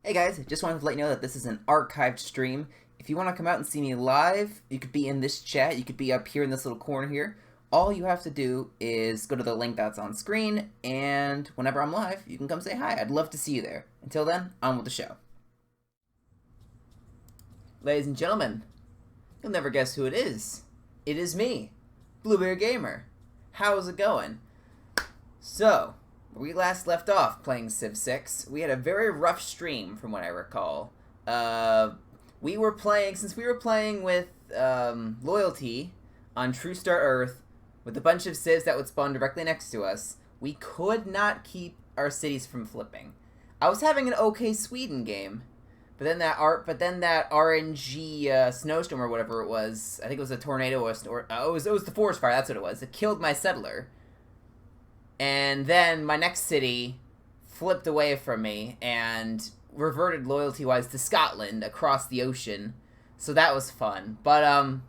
Hey guys, just wanted to let you know that this is an archived stream. If you want to come out and see me live, you could be in this chat, you could be up here in this little corner here. All you have to do is go to the link that's on screen, and whenever I'm live, you can come say hi. I'd love to see you there. Until then, on with the show. Ladies and gentlemen, you'll never guess who it is. It is me, Blueberry Gamer. How's it going? So, we last left off playing Civ 6. We had a very rough stream, from what I recall. Since we were playing with Loyalty on True Star Earth, with a bunch of Civs that would spawn directly next to us, we could not keep our cities from flipping. I was having an okay Sweden game, but then that RNG snowstorm or whatever it was, I think it was a tornado or it was the forest fire. That's what it was. It killed my settler. And then my next city flipped away from me and reverted loyalty-wise to Scotland across the ocean. So that was fun. But,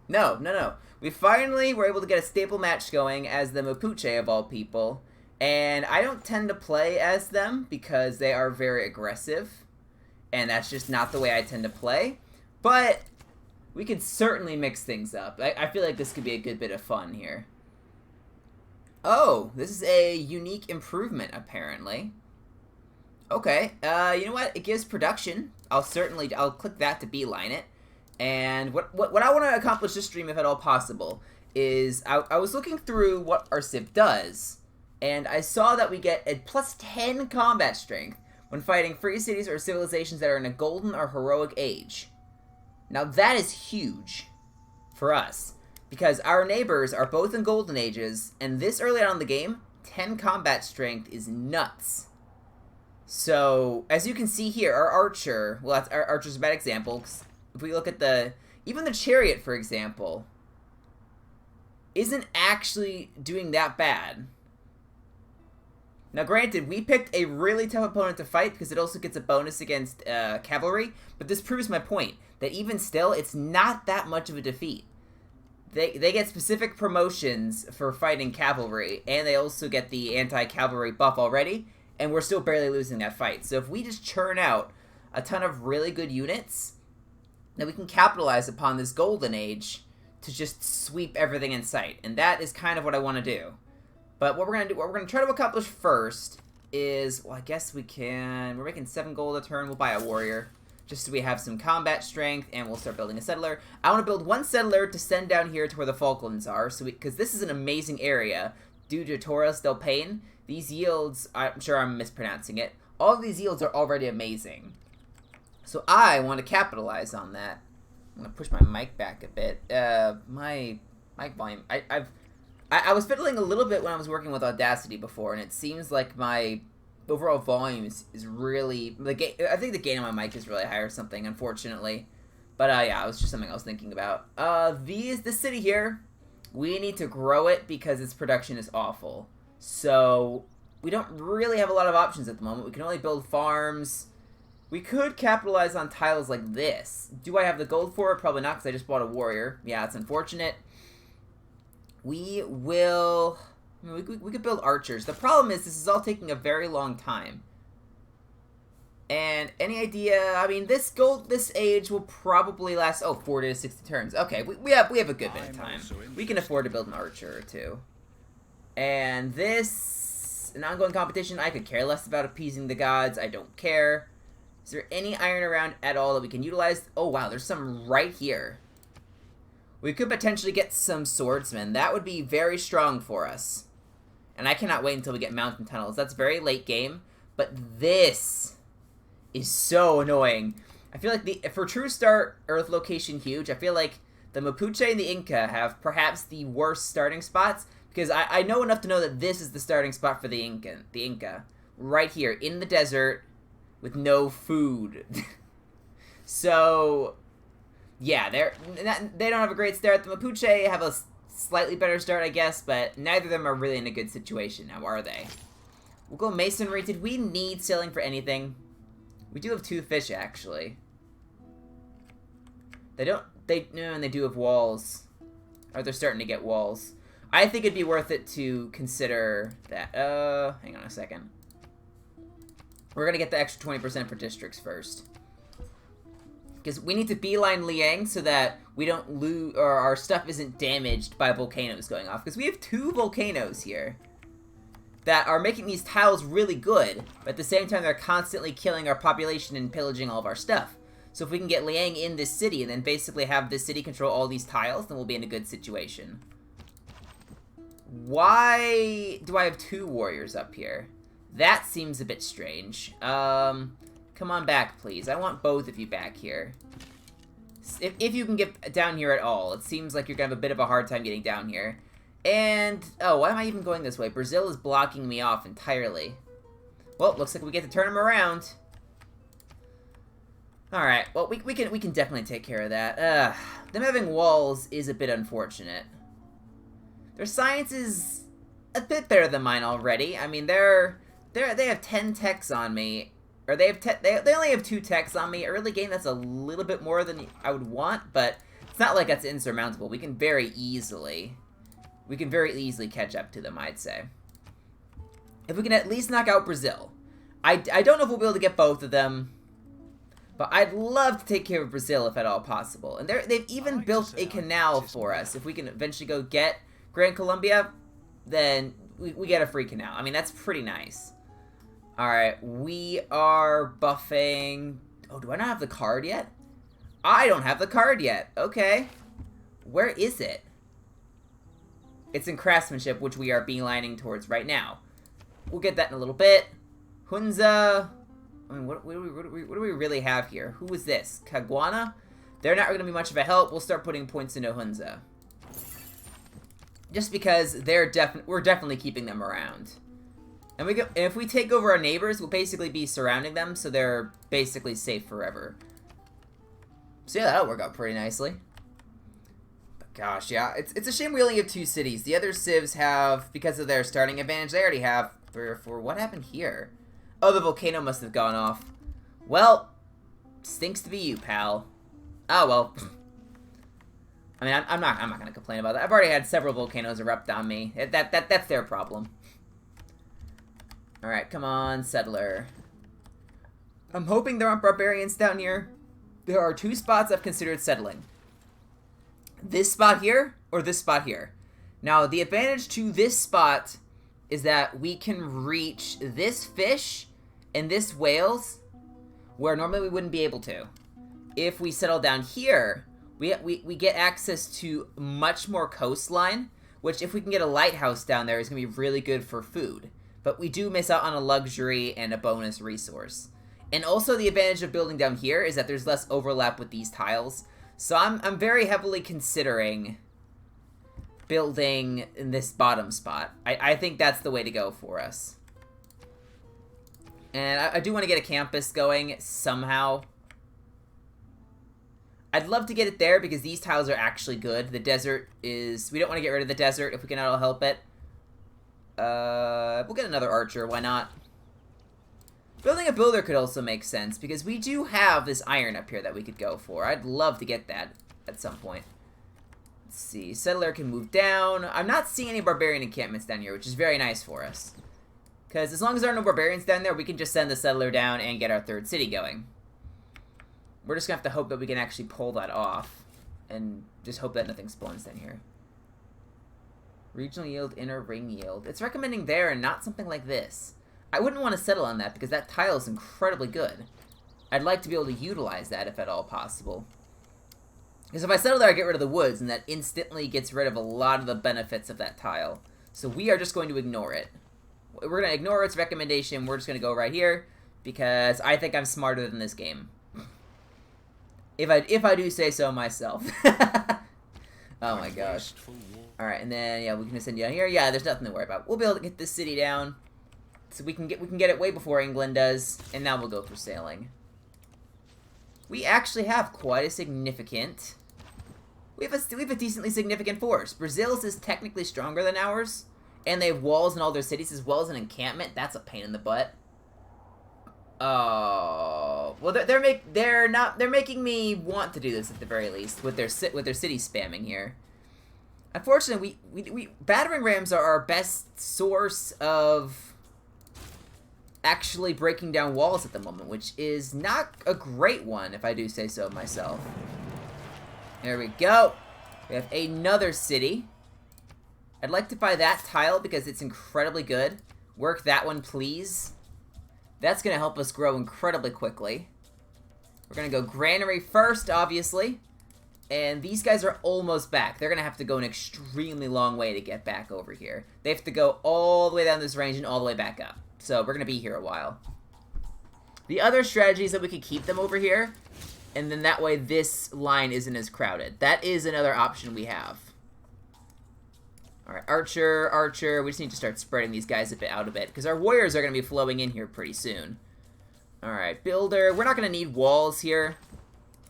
no. We finally were able to get a stable match going as the Mapuche of all people. And I don't tend to play as them because they are very aggressive. And that's just not the way I tend to play. But we could certainly mix things up. I feel like this could be a good bit of fun here. Oh, this is a unique improvement, apparently. Okay, you know what? It gives production. I'll click that to beeline it. And what I want to accomplish this stream, if at all possible, is I was looking through what our Civ does, and I saw that we get a plus 10 combat strength when fighting free cities or civilizations that are in a golden or heroic age. Now that is huge for us, because our neighbors are both in golden ages, and this early on in the game, 10 combat strength is nuts. So, as you can see here, our archer, well, our archer's a bad example, 'cause if we look at even the chariot, for example, isn't actually doing that bad. Now, granted, we picked a really tough opponent to fight because it also gets a bonus against cavalry, but this proves my point, that even still, it's not that much of a defeat. They get specific promotions for fighting cavalry, and they also get the anti-cavalry buff already, and we're still barely losing that fight. So if we just churn out a ton of really good units, then we can capitalize upon this golden age to just sweep everything in sight. And that is kind of what I want to do. But what we're going to try to accomplish first is, well, I guess we're making 7 gold a turn. We'll buy a warrior, just so we have some combat strength, and we'll start building a settler. I want to build 1 settler to send down here to where the Falklands are, because this is an amazing area. Due to Torres del Paine, these yields, I'm sure I'm mispronouncing it, all of these yields are already amazing. So I want to capitalize on that. I'm going to push my mic back a bit. My mic volume, I was fiddling a little bit when I was working with Audacity before, and it seems like my overall volume is really, I think the gain on my mic is really high or something, unfortunately. But yeah, it was just something I was thinking about. This city here, we need to grow it because its production is awful. So we don't really have a lot of options at the moment. We can only build farms. We could capitalize on tiles like this. Do I have the gold for it? Probably not, because I just bought a warrior. Yeah, it's unfortunate. We could build archers. The problem is this is all taking a very long time. And any idea, I mean, this age will probably last, 40 to 60 turns. Okay, we have a good bit of time. We can afford to build an archer or two. And an ongoing competition, I could care less about appeasing the gods. I don't care. Is there any iron around at all that we can utilize? Oh, wow, there's some right here. We could potentially get some swordsmen. That would be very strong for us. And I cannot wait until we get mountain tunnels. That's very late game. But this is so annoying. I feel like for True Star Earth location huge, I feel like the Mapuche and the Inca have perhaps the worst starting spots. Because I know enough to know that this is the starting spot for the Inca. Right here, in the desert, with no food. So yeah, they don't have a great start. The Mapuche have a slightly better start, I guess, but neither of them are really in a good situation now, are they? We'll go masonry. Did we need sailing for anything? We do have 2 fish, actually. They do have walls. Or they're starting to get walls. I think it'd be worth it to consider that. Hang on a second. We're gonna get the extra 20% for districts first. Because we need to beeline Liang so that we don't lose, or our stuff isn't damaged by volcanoes going off. Because we have 2 volcanoes here that are making these tiles really good, but at the same time they're constantly killing our population and pillaging all of our stuff. So if we can get Liang in this city and then basically have this city control all these tiles, then we'll be in a good situation. Why do I have 2 warriors up here? That seems a bit strange. Come on back, please. I want both of you back here. If you can get down here at all. It seems like you're gonna have a bit of a hard time getting down here. And, oh, why am I even going this way? Brazil is blocking me off entirely. Well, looks like we get to turn them around. Alright, well, we can definitely take care of that. Them having walls is a bit unfortunate. Their science is a bit better than mine already. I mean, they have 10 techs on me. Or they only have 2 techs on me. Early game, that's a little bit more than I would want, but it's not like that's insurmountable. We can very easily catch up to them, I'd say. If we can at least knock out Brazil. I don't know if we'll be able to get both of them, but I'd love to take care of Brazil if at all possible. And they've even built a canal for us. If we can eventually go get Gran Colombia, then we get a free canal. I mean, that's pretty nice. Alright, we are buffing... Oh, do I not have the card yet? I don't have the card yet. Okay. Where is it? It's in craftsmanship, which we are beelining towards right now. We'll get that in a little bit. Hunza... I mean, what do we really have here? Who is this? Caguana? They're not going to be much of a help. We'll start putting points into Hunza. Just because we're definitely keeping them around. And if we take over our neighbors, we'll basically be surrounding them, so they're basically safe forever. So yeah, that'll work out pretty nicely. But gosh, yeah, it's a shame we only have 2 cities. The other civs have, because of their starting advantage, they already have 3 or 4. What happened here? Oh, the volcano must have gone off. Well, stinks to be you, pal. Oh well. I mean, I'm not gonna complain about that. I've already had several volcanoes erupt on me. That's their problem. Alright, come on, settler. I'm hoping there aren't barbarians down here. There are 2 spots I've considered settling. This spot here, or this spot here. Now, the advantage to this spot is that we can reach this fish and this whales where normally we wouldn't be able to. If we settle down here, we get access to much more coastline, which if we can get a lighthouse down there is going to be really good for food. But we do miss out on a luxury and a bonus resource. And also the advantage of building down here is that there's less overlap with these tiles. So I'm very heavily considering building in this bottom spot. I think that's the way to go for us. And I do want to get a campus going somehow. I'd love to get it there because these tiles are actually good. The desert is... We don't want to get rid of the desert if we can at all help it. We'll get another archer, why not? Building a builder could also make sense, because we do have this iron up here that we could go for. I'd love to get that at some point. Let's see, settler can move down. I'm not seeing any barbarian encampments down here, which is very nice for us. Because as long as there are no barbarians down there, we can just send the settler down and get our 3rd city going. We're just gonna have to hope that we can actually pull that off, and just hope that nothing spawns down here. Regional yield, inner ring yield. It's recommending there and not something like this. I wouldn't want to settle on that because that tile is incredibly good. I'd like to be able to utilize that if at all possible. Because if I settle there, I get rid of the woods, and that instantly gets rid of a lot of the benefits of that tile. So we are just going to ignore it. We're going to ignore its recommendation. We're just going to go right here because I think I'm smarter than this game. If I do say so myself. Oh my gosh. Alright, and then, yeah, we can just send you down here. Yeah, there's nothing to worry about. We'll be able to get this city down. So we can get it way before England does. And now we'll go for sailing. We actually have quite a significant... We have a decently significant force. Brazil's is technically stronger than ours. And they have walls in all their cities as well as an encampment. That's a pain in the butt. Oh... Well, they're making me want to do this at the very least. With their city spamming here. Unfortunately, we battering rams are our best source of actually breaking down walls at the moment, which is not a great one, if I do say so myself. There we go. We have another city. I'd like to buy that tile because it's incredibly good. Work that one, please. That's going to help us grow incredibly quickly. We're going to go granary first, obviously. And these guys are almost back. They're going to have to go an extremely long way to get back over here. They have to go all the way down this range and all the way back up. So we're going to be here a while. The other strategy is that we could keep them over here. And then that way this line isn't as crowded. That is another option we have. Alright, archer, archer. We just need to start spreading these guys out a bit. Because our warriors are going to be flowing in here pretty soon. Alright, builder. We're not going to need walls here.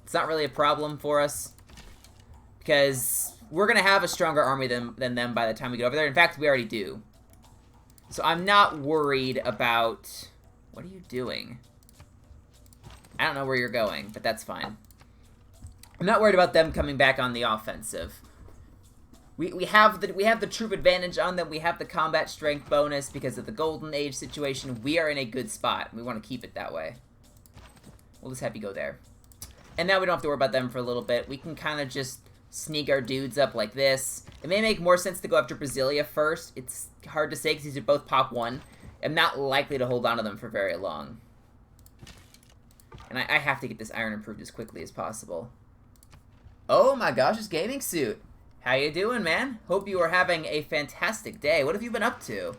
It's not really a problem for us. Because we're going to have a stronger army than them by the time we get over there. In fact, we already do. So I'm not worried about... What are you doing? I don't know where you're going, but that's fine. I'm not worried about them coming back on the offensive. We have the troop advantage on them. We have the combat strength bonus because of the Golden Age situation. We are in a good spot. We want to keep it that way. We'll just have you go there. And now we don't have to worry about them for a little bit. We can kind of just sneak our dudes up like this. It may make more sense to go after Brasilia first. It's hard to say because these are both pop 1. I'm not likely to hold on to them for very long. And I have to get this iron improved as quickly as possible. Oh my gosh, this gaming suit. How you doing, man? Hope you are having a fantastic day. What have you been up to?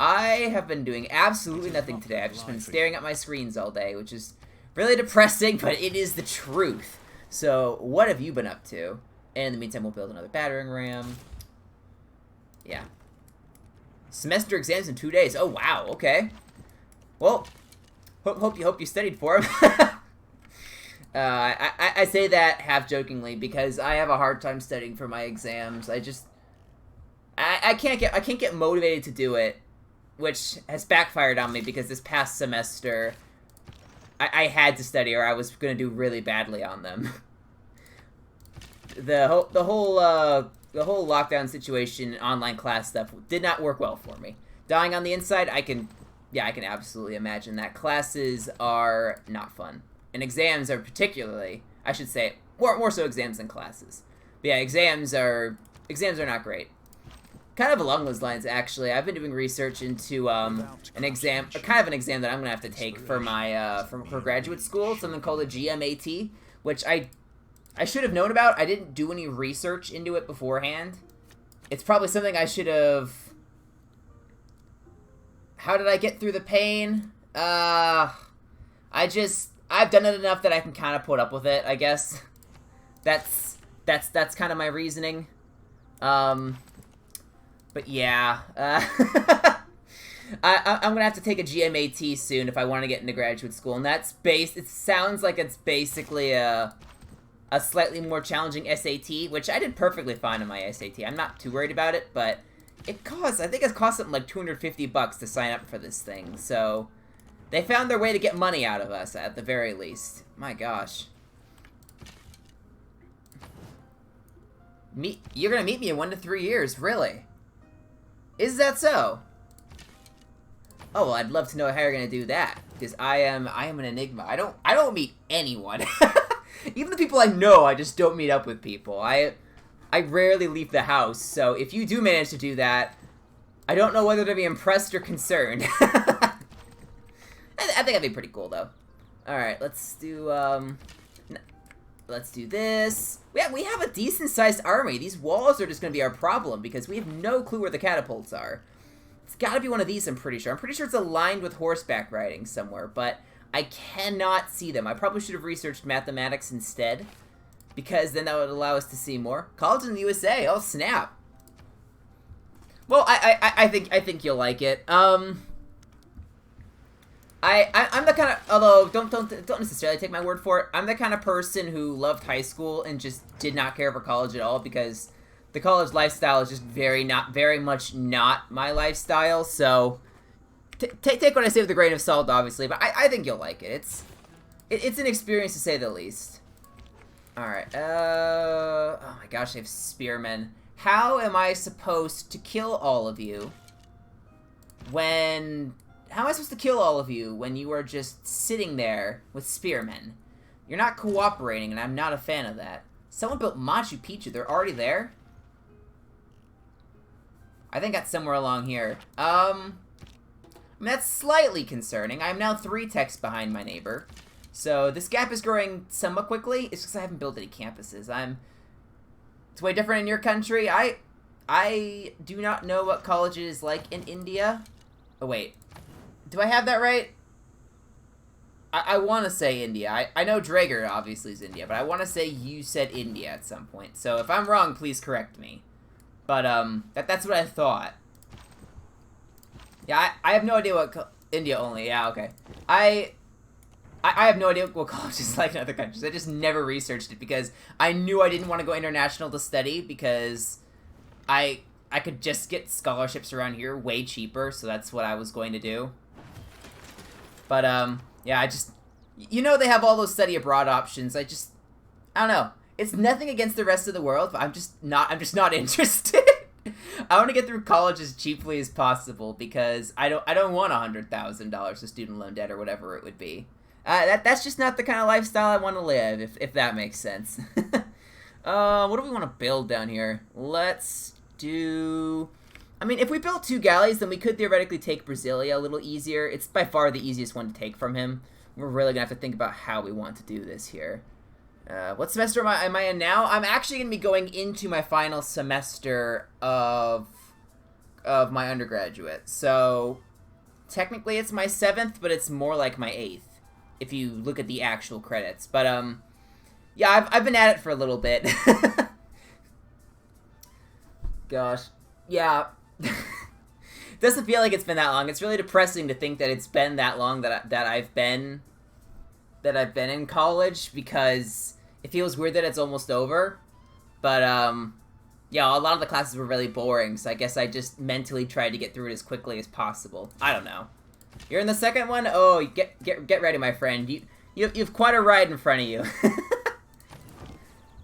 I have been doing absolutely nothing today. I've just been staring at my screens all day, which is really depressing, but it is the truth. So, what have you been up to? And in the meantime, we'll build another battering ram. Yeah. Semester exams in 2 days. Oh, wow. Okay. Well, hope you studied for them. I say that half jokingly because I have a hard time studying for my exams. I can't get motivated to do it, which has backfired on me because this past semester I had to study or I was gonna do really badly on them. The whole lockdown situation, online class stuff did not work well for me. Dying on the inside, I can absolutely imagine that. Classes are not fun. And exams are particularly, I should say, more so exams than classes. But yeah, exams are not great. Kind of along those lines, actually, I've been doing research into an exam that I'm gonna have to take for my for graduate school, something called a GMAT, which I should have known about. I didn't do any research into it beforehand. It's probably something I should have. How did I get through the pain? I've done it enough that I can kind of put up with it, I guess. That's kind of my reasoning. But yeah. I'm gonna have to take a GMAT soon if I want to get into graduate school, and it sounds like it's basically a slightly more challenging SAT, which I did perfectly fine on my SAT. I'm not too worried about it, but I think it cost something like $250 to sign up for this thing, so they found their way to get money out of us, at the very least. My gosh. You're gonna meet me in 1 to 3 years, really? Is that so? Oh, well, I'd love to know how you're gonna do that, because I am an enigma. I don't meet anyone. Even the people I know, I just don't meet up with people. I rarely leave the house, so if you do manage to do that, I don't know whether to be impressed or concerned. I think that'd be pretty cool, though. Alright, let's do this. We have a decent-sized army. These walls are just going to be our problem, because we have no clue where the catapults are. It's got to be one of these, I'm pretty sure. I'm pretty sure it's aligned with horseback riding somewhere, but I cannot see them. I probably should have researched mathematics instead, because then that would allow us to see more. College in the USA, oh snap. Well, I think you'll like it. I'm the kind of, although don't necessarily take my word for it, I'm the kind of person who loved high school and just did not care for college at all, because the college lifestyle is just very much not my lifestyle. So take what I say with a grain of salt, obviously, but I think you'll like it. It's an experience to say the least. All right. Oh my gosh, I have spearmen. How am I supposed to kill all of you when How am I supposed to kill all of you when you are just sitting there with spearmen? You're not cooperating, and I'm not a fan of that. Someone built Machu Picchu. They're already there? I think that's somewhere along here. I mean, that's slightly concerning. I'm now 3 techs behind my neighbor. So this gap is growing somewhat quickly. It's because I haven't built any campuses. It's way different in your country. I do not know what college is like in India. Oh, wait. Do I have that right? I want to say India. I know Drager obviously is India, but I want to say you said India at some point. So if I'm wrong, please correct me. But, that's what I thought. Yeah, I have no idea what... India only, yeah, okay. I have no idea what college is like in other countries. I just never researched it because I knew I didn't want to go international to study because I could just get scholarships around here way cheaper, so that's what I was going to do. But, yeah, you know they have all those study abroad options. I don't know. It's nothing against the rest of the world, but I'm just not interested. I want to get through college as cheaply as possible because I don't want $100,000 of student loan debt or whatever it would be. That's just not the kind of lifestyle I want to live, if that makes sense. What do we want to build down here? Let's do... I mean, if we built 2 galleys, then we could theoretically take Brasilia a little easier. It's by far the easiest one to take from him. We're really going to have to think about how we want to do this here. What semester am I in now? I'm actually going to be going into my final semester of my undergraduate. So, technically it's my 7th, but it's more like my 8th, if you look at the actual credits. But, yeah, I've been at it for a little bit. Gosh. Yeah. Doesn't feel like it's been that long. It's really depressing to think that it's been that long that I've been in college, because it feels weird that it's almost over. But yeah, a lot of the classes were really boring, so I guess I just mentally tried to get through it as quickly as possible. I don't know. You're in the second one? Oh, get ready, my friend. You've quite a ride in front of you.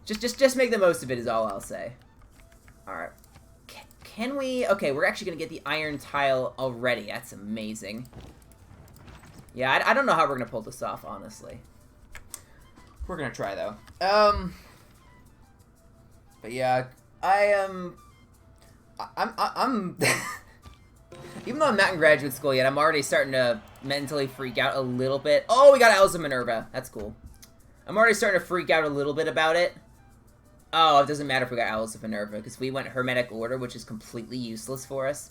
just make the most of it is all I'll say. All right. Can we... Okay, we're actually going to get the iron tile already. That's amazing. Yeah, I don't know how we're going to pull this off, honestly. We're going to try, though. But yeah, I'm even though I'm not in graduate school yet, I'm already starting to mentally freak out a little bit. Oh, we got Owls of Minerva. That's cool. I'm already starting to freak out a little bit about it. Oh, it doesn't matter if we got Owls of Minerva, because we went Hermetic Order, which is completely useless for us.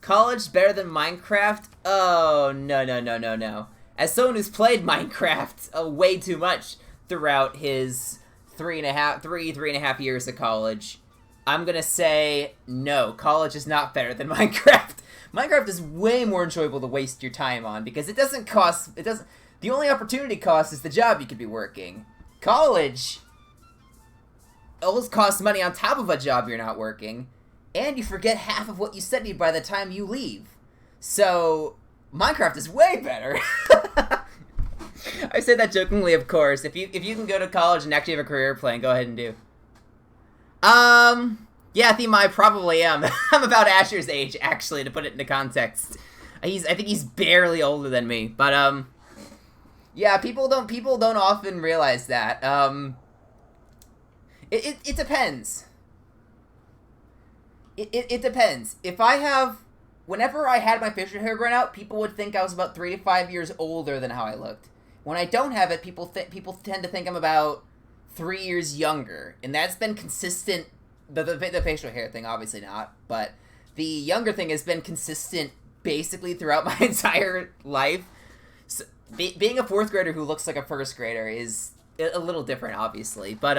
College better than Minecraft? Oh, no. As someone who's played Minecraft way too much throughout his three and a half years of college, I'm gonna say no. College is not better than Minecraft. Minecraft is way more enjoyable to waste your time on because it doesn't cost. The only opportunity cost is the job you could be working. College always costs money on top of a job you're not working, and you forget half of what you studied by the time you leave. So Minecraft is way better. I say that jokingly, of course. If you can go to college and actually have a career playing, go ahead and do. Yeah, Theme, I probably am. I'm about Asher's age, actually, to put it into context. I think he's barely older than me, but yeah, people don't often realize that. It depends. It depends. Whenever I had my facial hair grown out, people would think I was about 3 to 5 years older than how I looked. When I don't have it, people tend to think I'm about 3 years younger, and that's been consistent. The facial hair thing, obviously not, but the younger thing has been consistent basically throughout my entire life. So, being a 4th grader who looks like a 1st grader is a little different, obviously, but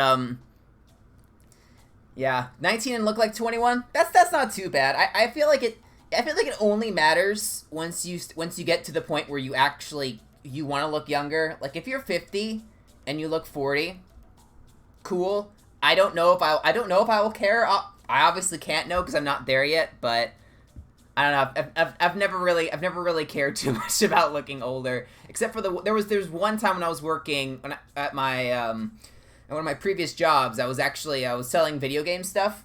yeah, 19 and look like 21. That's not too bad. I feel like it only matters once you get to the point where you want to look younger. Like if you're 50 and you look 40, cool. I don't know if I will care. I obviously can't know because I'm not there yet, but I don't know. I've never really cared too much about looking older, except for there's one time when I was working at one of my previous jobs. I was selling video game stuff.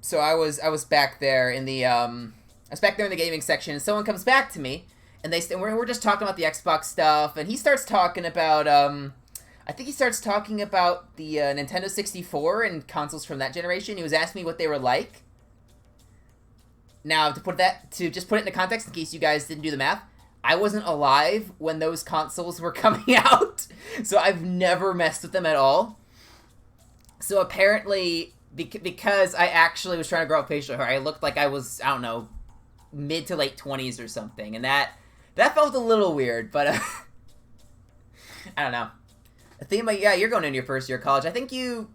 So I was back there in the I was back there in the gaming section, and someone comes back to me, and we're just talking about the Xbox stuff, and he starts talking about, I think he starts talking about the Nintendo 64 and consoles from that generation. He was asking me what they were like. Now, to just put it into context, in case you guys didn't do the math, I wasn't alive when those consoles were coming out, so I've never messed with them at all. So apparently, because I actually was trying to grow up facial hair, I looked like I was, I don't know, mid to late 20s or something, and that felt a little weird, but I don't know. I think, yeah, you're going into your first year of college. I think you.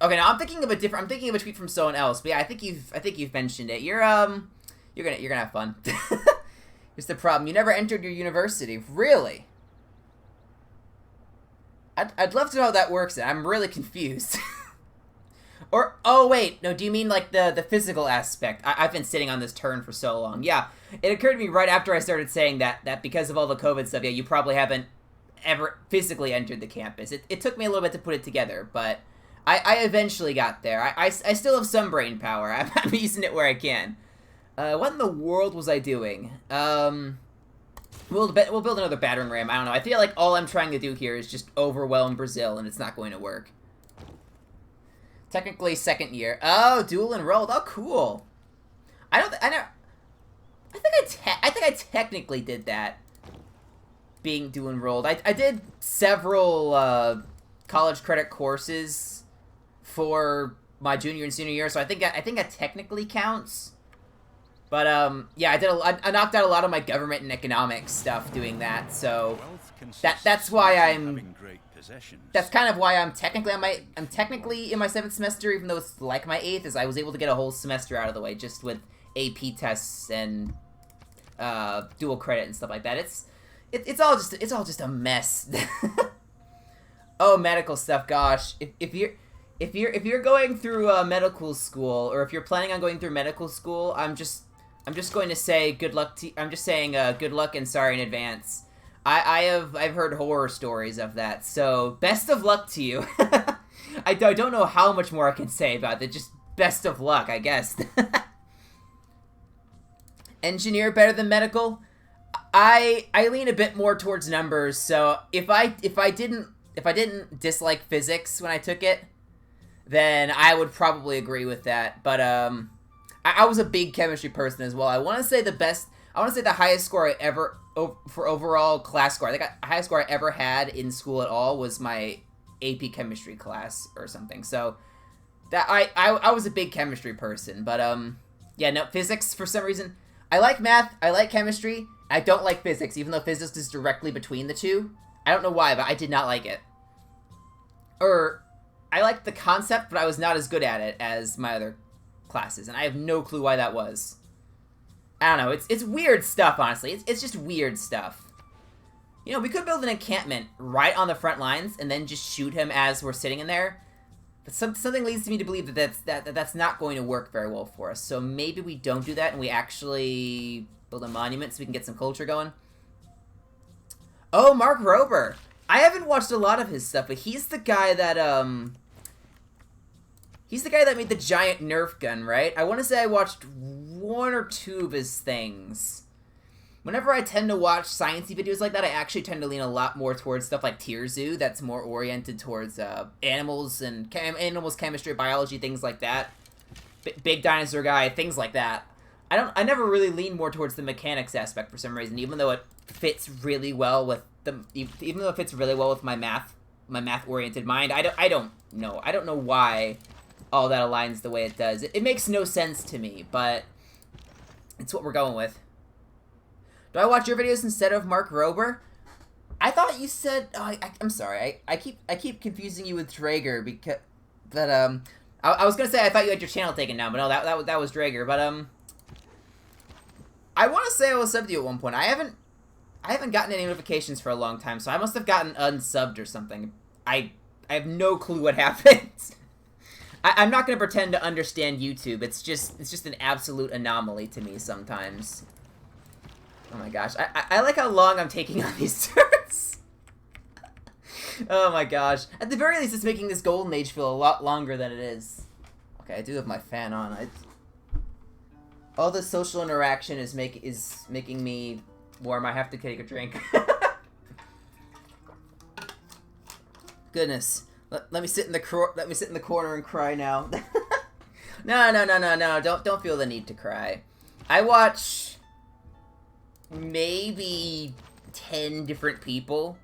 Okay, now I'm thinking of a tweet from someone else, but yeah, I think you've mentioned it. You're gonna have fun. Here's the problem: you never entered your university. Really? I'd love to know how that works. I'm really confused. Or, oh wait, no, do you mean like the physical aspect? I've been sitting on this turn for so long. Yeah, it occurred to me right after I started saying that because of all the COVID stuff, yeah, you probably haven't ever physically entered the campus. It took me a little bit to put it together, but I eventually got there. I still have some brain power. I'm using it where I can. What in the world was I doing? We'll build another battering ram. I don't know. I feel like all I'm trying to do here is just overwhelm Brazil, and it's not going to work. Technically, second year. Oh, dual enrolled. Oh, cool. I think I technically did that. Being dual enrolled. I did several college credit courses for my junior and senior year, so I think that technically counts. But yeah, I knocked out a lot of my government and economics stuff doing that. So that's why that's kind of why I'm technically in my 7th semester, even though it's like my 8th, is I was able to get a whole semester out of the way just with AP tests and dual credit and stuff like that. It's all just a mess. Oh, medical stuff. Gosh, if you're going through medical school, or if you're planning on going through medical school, I'm just going to say good luck to. I'm just saying good luck and sorry in advance. I've heard horror stories of that, so best of luck to you. I don't know how much more I can say about it. Just best of luck, I guess. Engineer better than medical? I lean a bit more towards numbers. So if I didn't dislike physics when I took it, then I would probably agree with that. But I was a big chemistry person as well. I want to say the highest score I ever for overall class score. I think the highest score I ever had in school at all was my AP chemistry class or something. So that I was a big chemistry person. But yeah, no, physics for some reason. I like math. I like chemistry. I don't like physics, even though physics is directly between the two. I don't know why, but I did not like it. Or I liked the concept, but I was not as good at it as my other classes, and I have no clue why that was. I don't know. It's weird stuff, honestly. It's just weird stuff. You know, we could build an encampment right on the front lines and then just shoot him as we're sitting in there. But something leads me to believe that's not going to work very well for us. So maybe we don't do that and we actually build a monument so we can get some culture going. Oh, Mark Rober. I haven't watched a lot of his stuff, but he's the guy that made the giant Nerf gun, right? I want to say I watched 1 or 2 of his things. Whenever I tend to watch sciencey videos like that, I actually tend to lean a lot more towards stuff like Tier Zoo, that's more oriented towards animals and animals, chemistry, biology, things like that. Big dinosaur guy, things like that. I never really lean more towards the mechanics aspect for some reason, even though it fits really well with my math-oriented mind. I don't know why all that aligns the way it does. It makes no sense to me, but it's what we're going with. Do I watch your videos instead of Mark Rober? I thought you said. Oh, I'm sorry. I keep confusing you with Drager because. But I was gonna say I thought you had your channel taken down, but no, that was Drager. But I want to say I was subbed to you at one point. I haven't gotten any notifications for a long time, so I must have gotten unsubbed or something. I have no clue what happened. I'm not gonna pretend to understand YouTube. It's just an absolute anomaly to me sometimes. Oh my gosh, I like how long I'm taking on these turns. Oh my gosh. At the very least, it's making this Golden Age feel a lot longer than it is. Okay, I do have my fan on. All the social interaction is making me warm. I have to take a drink. Goodness. Let me sit in the corner and cry now. No. Don't feel the need to cry. I watch maybe 10 different people.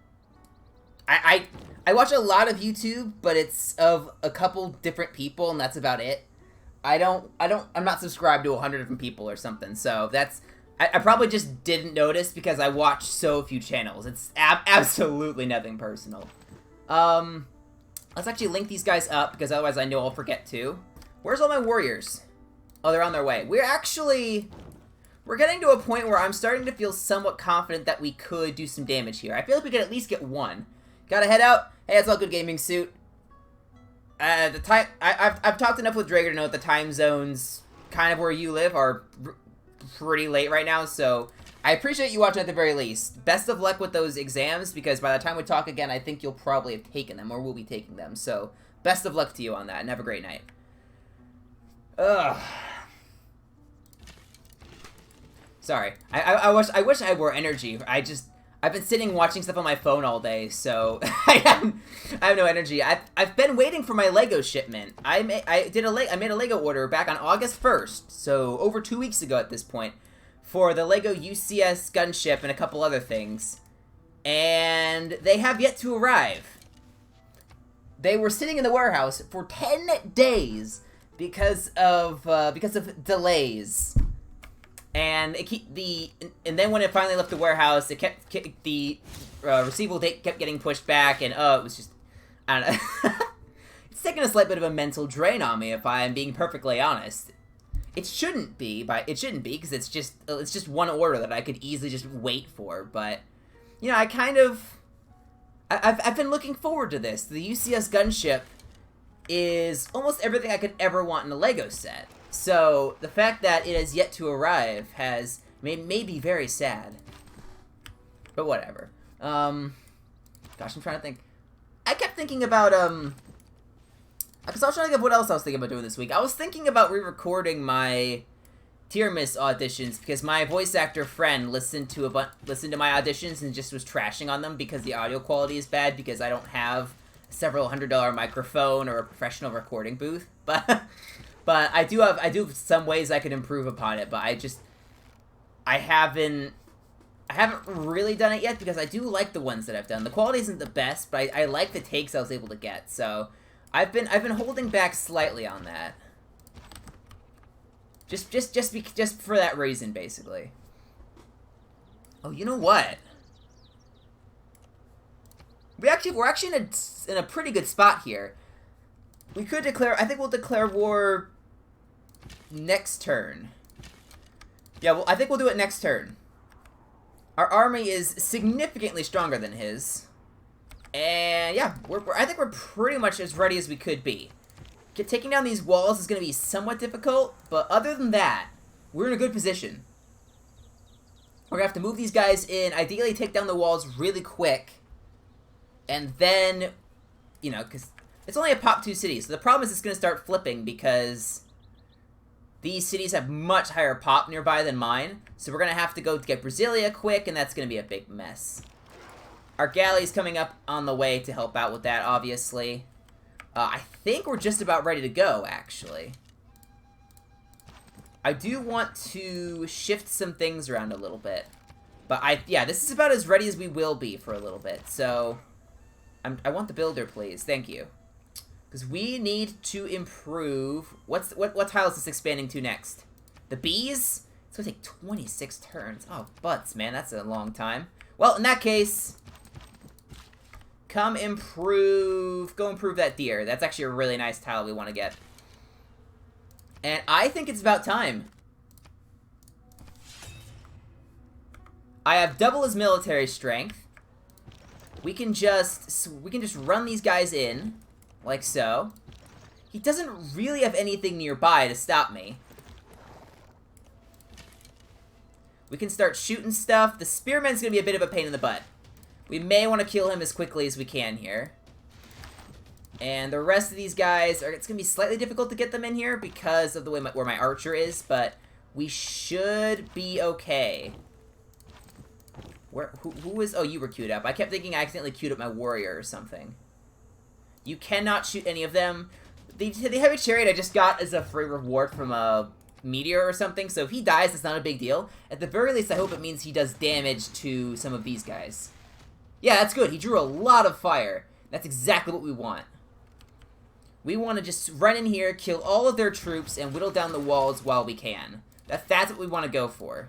I watch a lot of YouTube, but it's of a couple different people, and that's about it. I'm not subscribed to 100 different people or something, so that's... I probably just didn't notice because I watch so few channels. It's absolutely nothing personal. Let's actually link these guys up, because otherwise I know I'll forget to. Where's all my warriors? Oh, they're on their way. We're getting to a point where I'm starting to feel somewhat confident that we could do some damage here. I feel like we could at least get one. Gotta head out. Hey, it's all good, gaming suit. I've talked enough with Drager to know that the time zones kind of where you live are pretty late right now, so I appreciate you watching at the very least. Best of luck with those exams, because by the time we talk again, I think you'll probably have taken them, or will be taking them, so best of luck to you on that, and have a great night. Ugh. Sorry. I wish I had more energy. I've been sitting watching stuff on my phone all day, so I have no energy. I've been waiting for my Lego shipment. I made a Lego order back on August 1st, so over 2 weeks ago at this point, for the Lego UCS gunship and a couple other things, and they have yet to arrive. They were sitting in the warehouse for 10 days because of delays. And and then when it finally left the warehouse, the receivable date kept getting pushed back, and it was just, I don't know. It's taking a slight bit of a mental drain on me, if I am being perfectly honest. It shouldn't be, because it's just one order that I could easily just wait for. But you know, I've been looking forward to this. The UCS gunship is almost everything I could ever want in a Lego set. So, the fact that it has yet to arrive has made me very sad. But whatever. Gosh, I'm trying to think. I kept thinking about, because I was trying to think of what else I was thinking about doing this week. I was thinking about re-recording my Tier Miss auditions, because my voice actor friend listened to my auditions and just was trashing on them because the audio quality is bad, because I don't have a several $100 microphone or a professional recording booth. But I do have some ways I could improve upon it, but I haven't really done it yet, because I do like the ones that I've done. The quality isn't the best, but I like the takes I was able to get, so I've been holding back slightly on that. Just for that reason, basically. Oh, you know what? We're actually in a pretty good spot here. We could declare, I think we'll declare war next turn. Yeah, well, I think we'll do it next turn. Our army is significantly stronger than his. And yeah, I think we're pretty much as ready as we could be. Taking down these walls is going to be somewhat difficult, but other than that, we're in a good position. We're going to have to move these guys in, ideally take down the walls really quick, and then, you know, because it's only a pop 2 cities, so the problem is it's going to start flipping, because these cities have much higher pop nearby than mine, so we're going to have to go get Brasilia quick, and that's going to be a big mess. Our galley's coming up on the way to help out with that, obviously. I think we're just about ready to go, actually. I do want to shift some things around a little bit. But yeah, this is about as ready as we will be for a little bit, so I want the builder, please. Thank you. Because we need to improve... What tile is this expanding to next? The bees? It's going to take 26 turns. Oh, butts, man. That's a long time. Well, in that case... Go improve that deer. That's actually a really nice tile we want to get. And I think it's about time. I have double his military strength. We can just run these guys in, like so. He doesn't really have anything nearby to stop me. We can start shooting stuff. The spearman's gonna be a bit of a pain in the butt. We may want to kill him as quickly as we can here. And the rest of these guys, it's going to be slightly difficult to get them in here because of the way where my archer is, but we should be okay. Who is... Oh, you were queued up. I kept thinking I accidentally queued up my warrior or something. You cannot shoot any of them. The heavy chariot I just got as a free reward from a meteor or something, so if he dies, it's not a big deal. At the very least, I hope it means he does damage to some of these guys. Yeah, that's good. He drew a lot of fire. That's exactly what we want. We want to just run in here, kill all of their troops, and whittle down the walls while we can. That's what we want to go for.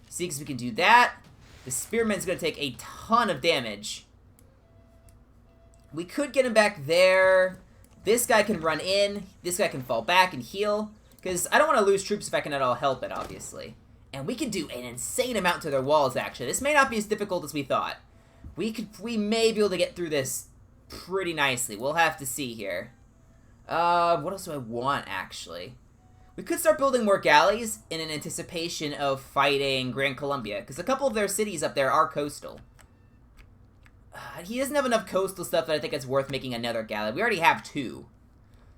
See, because we can do that. The Spearman's going to take a ton of damage. We could get him back there. This guy can run in. This guy can fall back and heal. Because I don't want to lose troops if I can at all help it, obviously. And we can do an insane amount to their walls, actually. This may not be as difficult as we thought. We may be able to get through this pretty nicely. We'll have to see here. What else do I want, actually? We could start building more galleys in an anticipation of fighting Gran Colombia. Because a couple of their cities up there are coastal. He doesn't have enough coastal stuff that I think it's worth making another galley. We already have 2.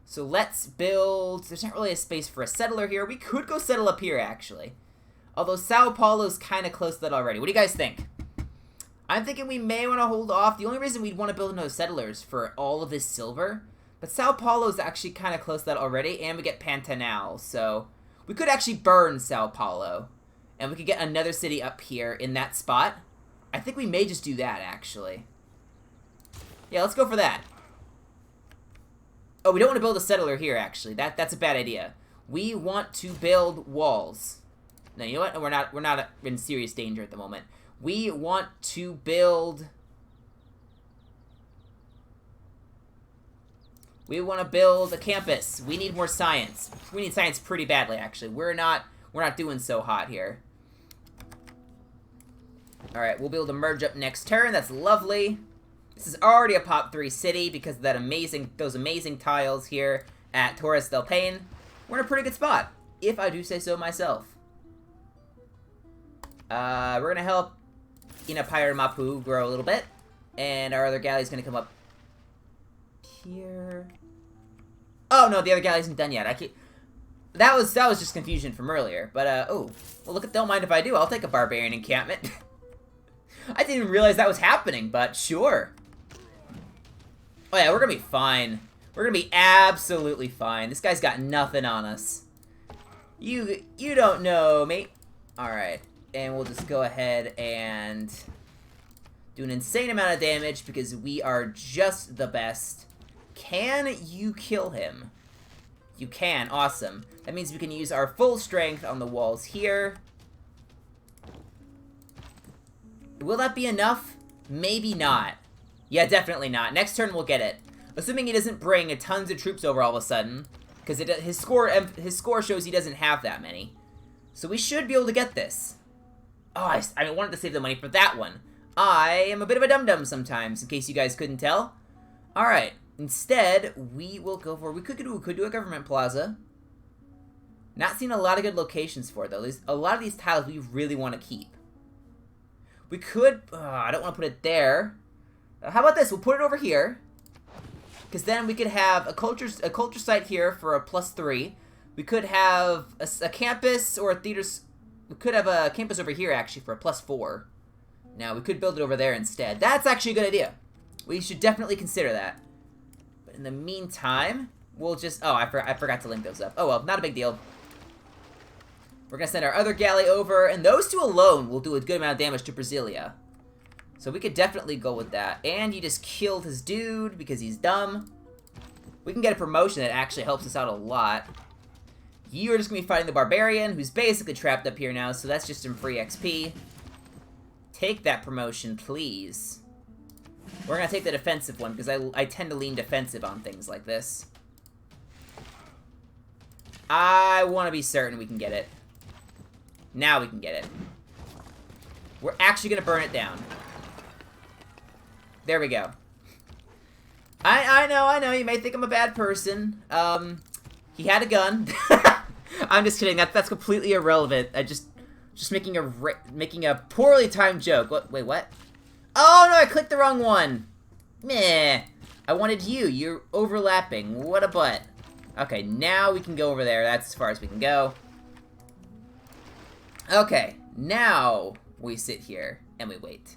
So let's build... There's not really a space for a settler here. We could go settle up here, actually. Although Sao Paulo's kind of close to that already. What do you guys think? I'm thinking we may want to hold off. The only reason we'd want to build another settlers for all of this silver. But Sao Paulo's actually kind of close to that already. And we get Pantanal. So we could actually burn Sao Paulo. And we could get another city up here in that spot. I think we may just do that, actually. Yeah, let's go for that. Oh, we don't want to build a settler here, actually. That's a bad idea. We want to build walls. No, you know what? We're not in serious danger at the moment. We want to build... We want to build a campus. We need more science. We need science pretty badly, actually. We're not doing so hot here. Alright, we'll be able to merge up next turn. That's lovely. This is already a Pop 3 city because of those amazing tiles here at Torres del Paine. We're in a pretty good spot, if I do say so myself. We're going to help Inapire Mapu grow a little bit. And our other galley's going to come up here. Oh, no, the other galley isn't done yet. That was just confusion from earlier. But, oh, well, look, don't mind if I do. I'll take a barbarian encampment. I didn't even realize that was happening, but sure. Oh yeah, we're gonna be fine. We're gonna be absolutely fine. This guy's got nothing on us. You don't know, mate. Alright, and we'll just go ahead and do an insane amount of damage because we are just the best. Can you kill him? You can, awesome. That means we can use our full strength on the walls here. Will that be enough? Maybe not. Yeah, definitely not. Next turn we'll get it. Assuming he doesn't bring tons of troops over all of a sudden. Because his score shows he doesn't have that many. So we should be able to get this. Oh, I wanted to save the money for that one. I am a bit of a dum-dum sometimes, in case you guys couldn't tell. Alright. Instead, we will go for... We could do a government plaza. Not seeing a lot of good locations for it, though. A lot of these tiles we really want to keep. We could... I don't want to put it there. How about this? We'll put it over here. Because then we could have a culture site here for a +3. We could have a campus or a theater... We could have a campus over here, actually, for a +4. Now, we could build it over there instead. That's actually a good idea. We should definitely consider that. But in the meantime, we'll just... Oh, I forgot to link those up. Oh, well, not a big deal. We're going to send our other galley over, and those two alone will do a good amount of damage to Brasilia. So we could definitely go with that. And you just killed his dude because he's dumb. We can get a promotion that actually helps us out a lot. You're just going to be fighting the Barbarian, who's basically trapped up here now, so that's just some free XP. Take that promotion, please. We're going to take the defensive one, because I tend to lean defensive on things like this. I want to be certain we can get it. Now we can get it. We're actually going to burn it down. There we go. I know, you may think I'm a bad person. He had a gun. I'm just kidding, that's completely irrelevant. I just making a poorly timed joke. What, wait, what? Oh no, I clicked the wrong one. Meh. I wanted you, you're overlapping. What a butt. Okay, now we can go over there. That's as far as we can go. Okay, now we sit here and we wait.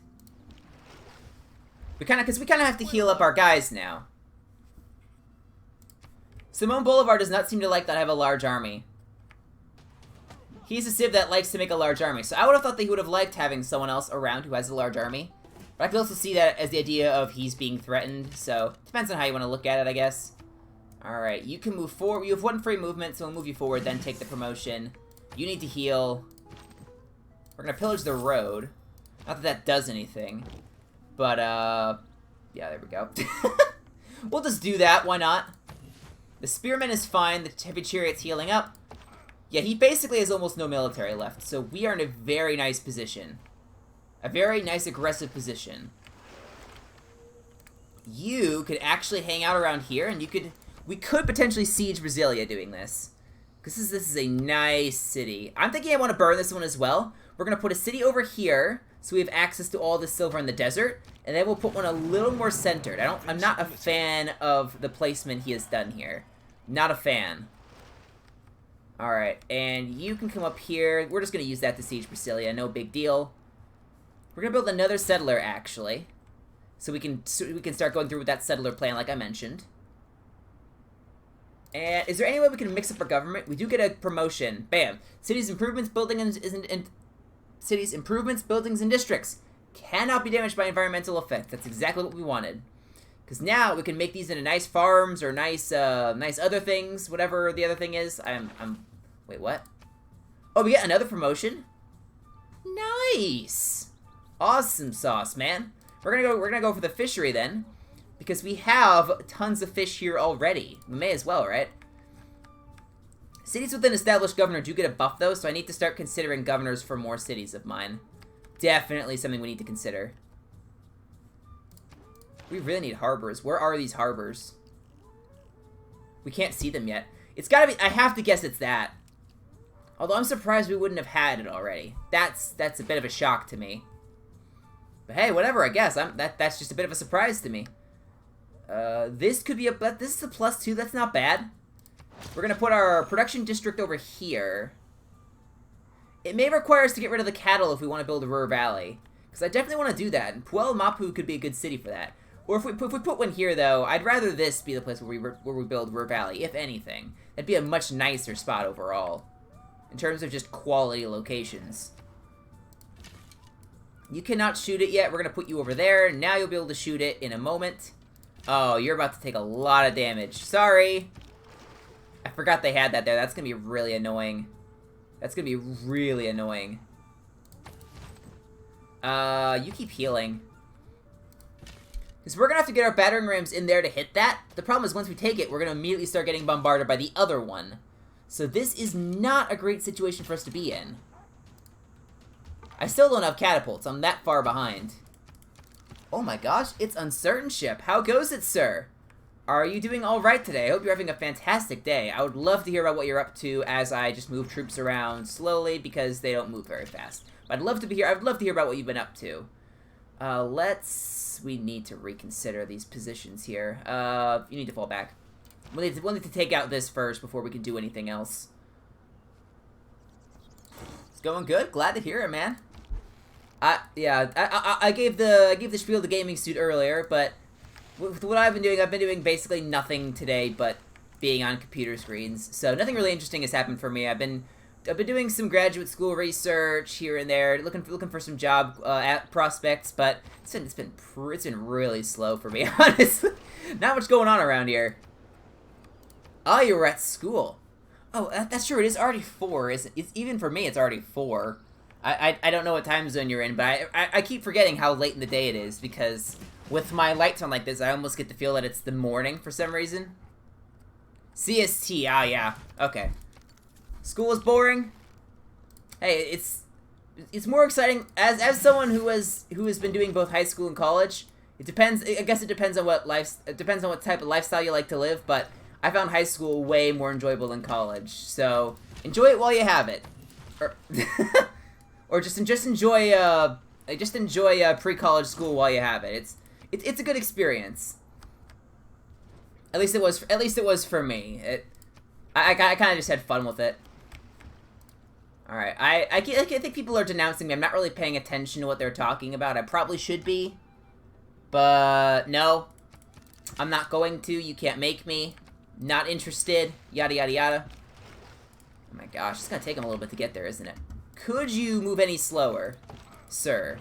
Because we kind of have to heal up our guys now. Simone Bolivar does not seem to like that I have a large army. He's a civ that likes to make a large army, so I would have thought that he would have liked having someone else around who has a large army. But I could also see that as the idea of he's being threatened, so depends on how you want to look at it, I guess. Alright, you can move forward. You have 1 free movement, so we'll move you forward, then take the promotion. You need to heal. We're gonna pillage the road. Not that that does anything. But, yeah, there we go. We'll just do that, why not? The Spearman is fine, the Heavy Chariot's healing up. Yeah, he basically has almost no military left, so we are in a very nice position. A very nice, aggressive position. You could actually hang out around here, and we could potentially siege Brasilia doing this. Because this is a nice city. I'm thinking I want to burn this one as well. We're going to put a city over here, so we have access to all the silver in the desert, and then we'll put one a little more centered. I'm not a fan of the placement he has done here. Not a fan. Alright, and you can come up here. We're just going to use that to siege Brasilia, no big deal. We're going to build another settler, actually. So we can start going through with that settler plan, like I mentioned. And is there any way we can mix up our government? We do get a promotion. Bam. Cities improvements, buildings, and districts cannot be damaged by environmental effects. That's exactly what we wanted. Because now we can make these into nice farms or nice other things, whatever the other thing is. Wait, what? Oh, we get another promotion? Nice! Awesome sauce, man. We're gonna go for the fishery then. Because we have tons of fish here already. We may as well, right? Cities with an established governor do get a buff, though, so I need to start considering governors for more cities of mine. Definitely something we need to consider. We really need harbors. Where are these harbors? We can't see them yet. It's gotta be... I have to guess it's that. Although I'm surprised we wouldn't have had it already. That's a bit of a shock to me. But hey, whatever, I guess. That's just a bit of a surprise to me. This could be this is a +2, that's not bad. We're gonna put our production district over here. It may require us to get rid of the cattle if we want to build a Ruhr Valley. Because I definitely want to do that, and Puel Mapu could be a good city for that. Or if we put one here, though, I'd rather this be the place where we build Ruhr Valley, if anything. That'd be a much nicer spot overall. In terms of just quality locations. You cannot shoot it yet, we're gonna put you over there, now you'll be able to shoot it in a moment. Oh, you're about to take a lot of damage. Sorry. I forgot they had that there. That's going to be really annoying. That's going to be really annoying. You keep healing. Because we're going to have to get our battering rams in there to hit that. The problem is once we take it, we're going to immediately start getting bombarded by the other one. So this is not a great situation for us to be in. I still don't have catapults. I'm that far behind. Oh my gosh, it's Uncertain Ship. How goes it, sir? Are you doing alright today? I hope you're having a fantastic day. I would love to hear about what you're up to as I just move troops around slowly because they don't move very fast. But I'd love to hear about what you've been up to. We need to reconsider these positions here. You need to fall back. We'll need to take out this first before we can do anything else. It's going good. Glad to hear it, man. I gave the spiel the gaming suit earlier, but with what I've been doing basically nothing today but being on computer screens. So nothing really interesting has happened for me. I've been doing some graduate school research here and there, looking for some job prospects, but it's been really slow for me, honestly. Not much going on around here. Oh, you were at school. Oh, that's true. It is already 4. It's even for me. It's already 4. I don't know what time zone you're in, but I keep forgetting how late in the day it is, because with my lights on like this, I almost get the feel that it's the morning for some reason. CST, ah yeah, okay. School is boring. Hey, it's more exciting as someone who has been doing both high school and college. It depends. I guess it depends on what type of lifestyle you like to live, but I found high school way more enjoyable than college. So enjoy it while you have it. Or just enjoy pre-college school while you have it. It's a good experience. At least it was for me. I kind of just had fun with it. Alright, I think people are denouncing me. I'm not really paying attention to what they're talking about. I probably should be. But, no. I'm not going to. You can't make me. Not interested. Yada, yada, yada. Oh my gosh, it's gonna take him a little bit to get there, isn't it? Could you move any slower, sir?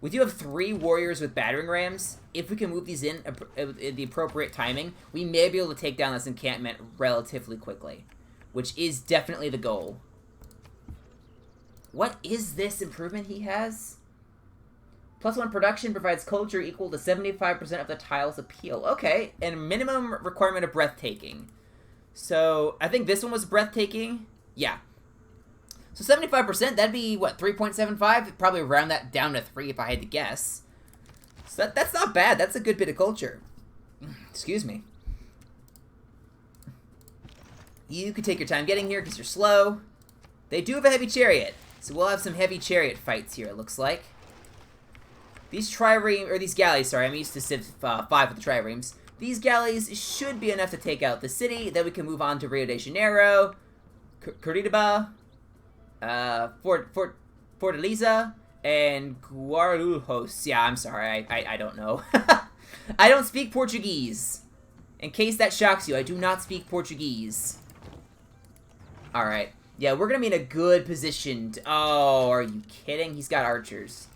We do have 3 warriors with battering rams. If we can move these in the appropriate timing, we may be able to take down this encampment relatively quickly. Which is definitely the goal. What is this improvement he has? +1 production provides culture equal to 75% of the tile's appeal. Okay, and minimum requirement of breathtaking. So, I think this one was breathtaking. Yeah. So 75%, that'd be, what, 3.75? Probably round that down to 3 if I had to guess. So that's not bad. That's a good bit of culture. Excuse me. You could take your time getting here because you're slow. They do have a heavy chariot. So we'll have some heavy chariot fights here, it looks like. These triremes, or these galleys, sorry, I'm used to Civ 5 with the triremes. These galleys should be enough to take out the city. Then we can move on to Rio de Janeiro, Curitiba, Fortaleza, and Guarulhos. Yeah, I'm sorry, I don't know. I don't speak Portuguese. In case that shocks you, I do not speak Portuguese. Alright. Yeah, we're gonna be in a good position to... Oh, are you kidding? He's got archers.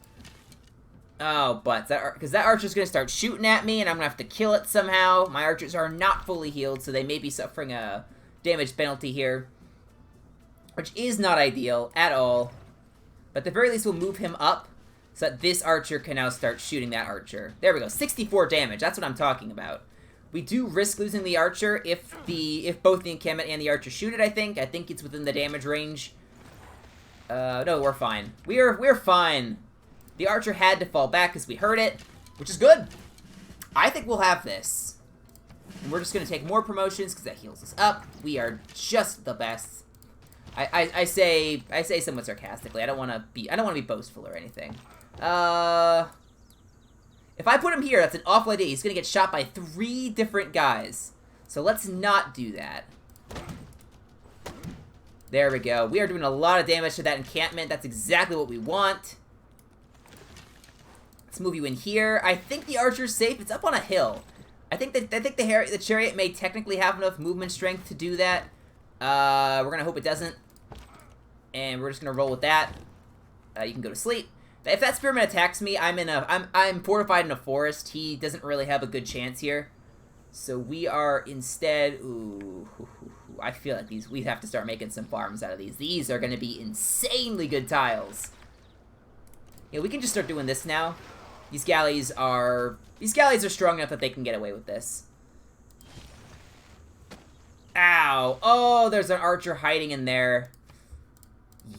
Oh, but because that archer's gonna start shooting at me, and I'm gonna have to kill it somehow. My archers are not fully healed, so they may be suffering a damage penalty here, which is not ideal at all. But at the very least, we'll move him up so that this archer can now start shooting that archer. There we go, 64 damage. That's what I'm talking about. We do risk losing the archer if both the encampment and the archer shoot it. I think it's within the damage range. No, we're fine. We're fine. The archer had to fall back because we heard it, which is good. I think we'll have this. And we're just going to take more promotions because that heals us up. We are just the best. I say somewhat sarcastically. I don't want to be boastful or anything. If I put him here, that's an awful idea. He's going to get shot by 3 different guys. So let's not do that. There we go. We are doing a lot of damage to that encampment. That's exactly what we want. Let's move you in here. I think the archer's safe. It's up on a hill. I think the chariot may technically have enough movement strength to do that. We're gonna hope it doesn't, and we're just gonna roll with that. You can go to sleep. If that spearman attacks me, I'm fortified in a forest. He doesn't really have a good chance here. So we are instead. Ooh, I feel like we have to start making some farms out of these. These are gonna be insanely good tiles. Yeah, we can just start doing this now. These galleys are strong enough that they can get away with this. Ow. Oh, there's an archer hiding in there.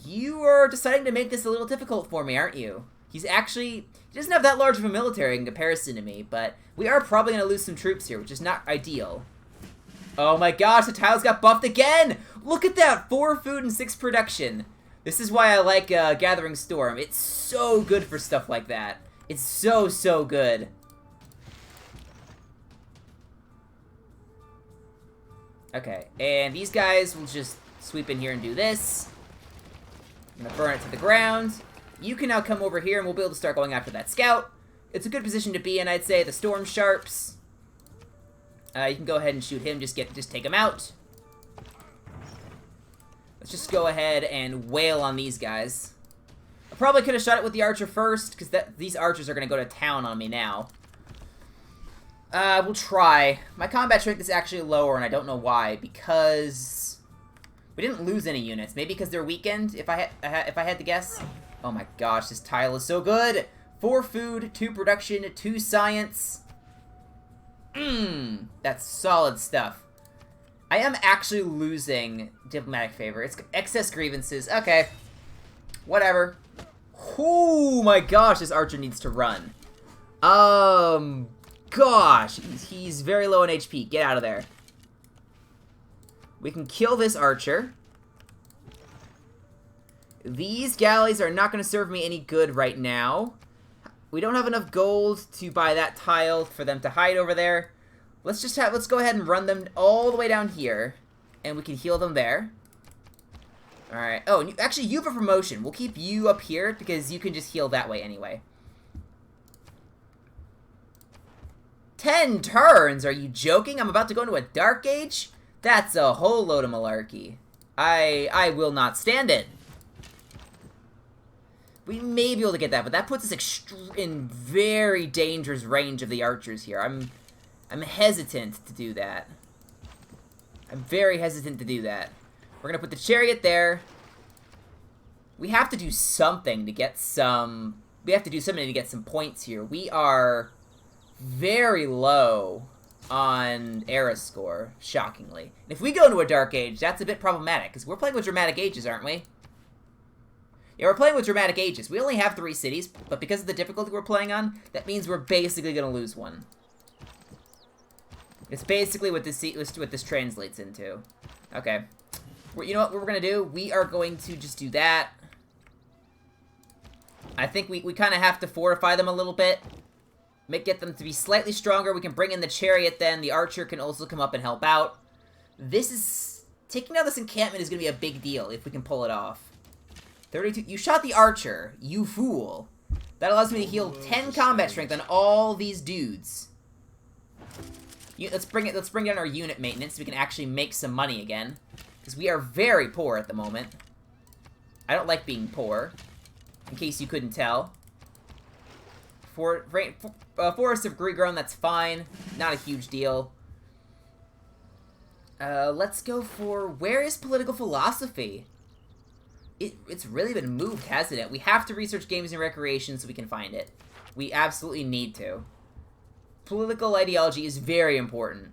You are deciding to make this a little difficult for me, aren't you? He doesn't have that large of a military in comparison to me, but we are probably going to lose some troops here, which is not ideal. Oh my gosh, the tiles got buffed again! Look at that! 4 food and 6 production. This is why I like Gathering Storm. It's so good for stuff like that. It's so, so good. Okay, and these guys will just sweep in here and do this. I'm gonna burn it to the ground. You can now come over here and we'll be able to start going after that scout. It's a good position to be in, I'd say. The Storm Sharps. You can go ahead and shoot him, just take him out. Let's just go ahead and wail on these guys. I probably could have shot it with the archer first, because these archers are going to go to town on me now. We'll try. My combat strength is actually lower, and I don't know why, because we didn't lose any units. Maybe because they're weakened, if I had to guess. Oh my gosh, this tile is so good! 4 food, 2 production, 2 science. That's solid stuff. I am actually losing diplomatic favor. It's excess grievances. Okay. Whatever. Oh my gosh, this archer needs to run. Gosh. He's very low on HP. Get out of there. We can kill this archer. These galleys are not going to serve me any good right now. We don't have enough gold to buy that tile for them to hide over there. Let's go ahead and run them all the way down here. And we can heal them there. Alright. Oh, and actually, you have a promotion. We'll keep you up here because you can just heal that way anyway. 10 turns? Are you joking? I'm about to go into a Dark Age? That's a whole load of malarkey. I will not stand it. We may be able to get that, but that puts us in very dangerous range of the archers here. I'm hesitant to do that. I'm very hesitant to do that. We're gonna put the chariot there. We have to do something to get some... We have to do something to get some points here. We are very low on era score, shockingly. And if we go into a Dark Age, that's a bit problematic, because we're playing with Dramatic Ages, aren't we? Yeah, we're playing with Dramatic Ages. We only have 3 cities, but because of the difficulty we're playing on, that means we're basically going to lose one. It's basically what this translates into. Okay. You know what we're going to do? We are going to just do that. I think we kind of have to fortify them a little bit. Get them to be slightly stronger. We can bring in the chariot then. The archer can also come up and help out. Taking down this encampment is going to be a big deal if we can pull it off. 32. You shot the archer, you fool. That allows me to heal 10 combat strength on all these dudes. Let's bring down our unit maintenance so we can actually make some money again. Because we are very poor at the moment. I don't like being poor, in case you couldn't tell. Forest of Regrown, that's fine. Not a huge deal. Let's go for... Where is political philosophy? It's really been moved, hasn't it? We have to research games and recreation so we can find it. We absolutely need to. Political ideology is very important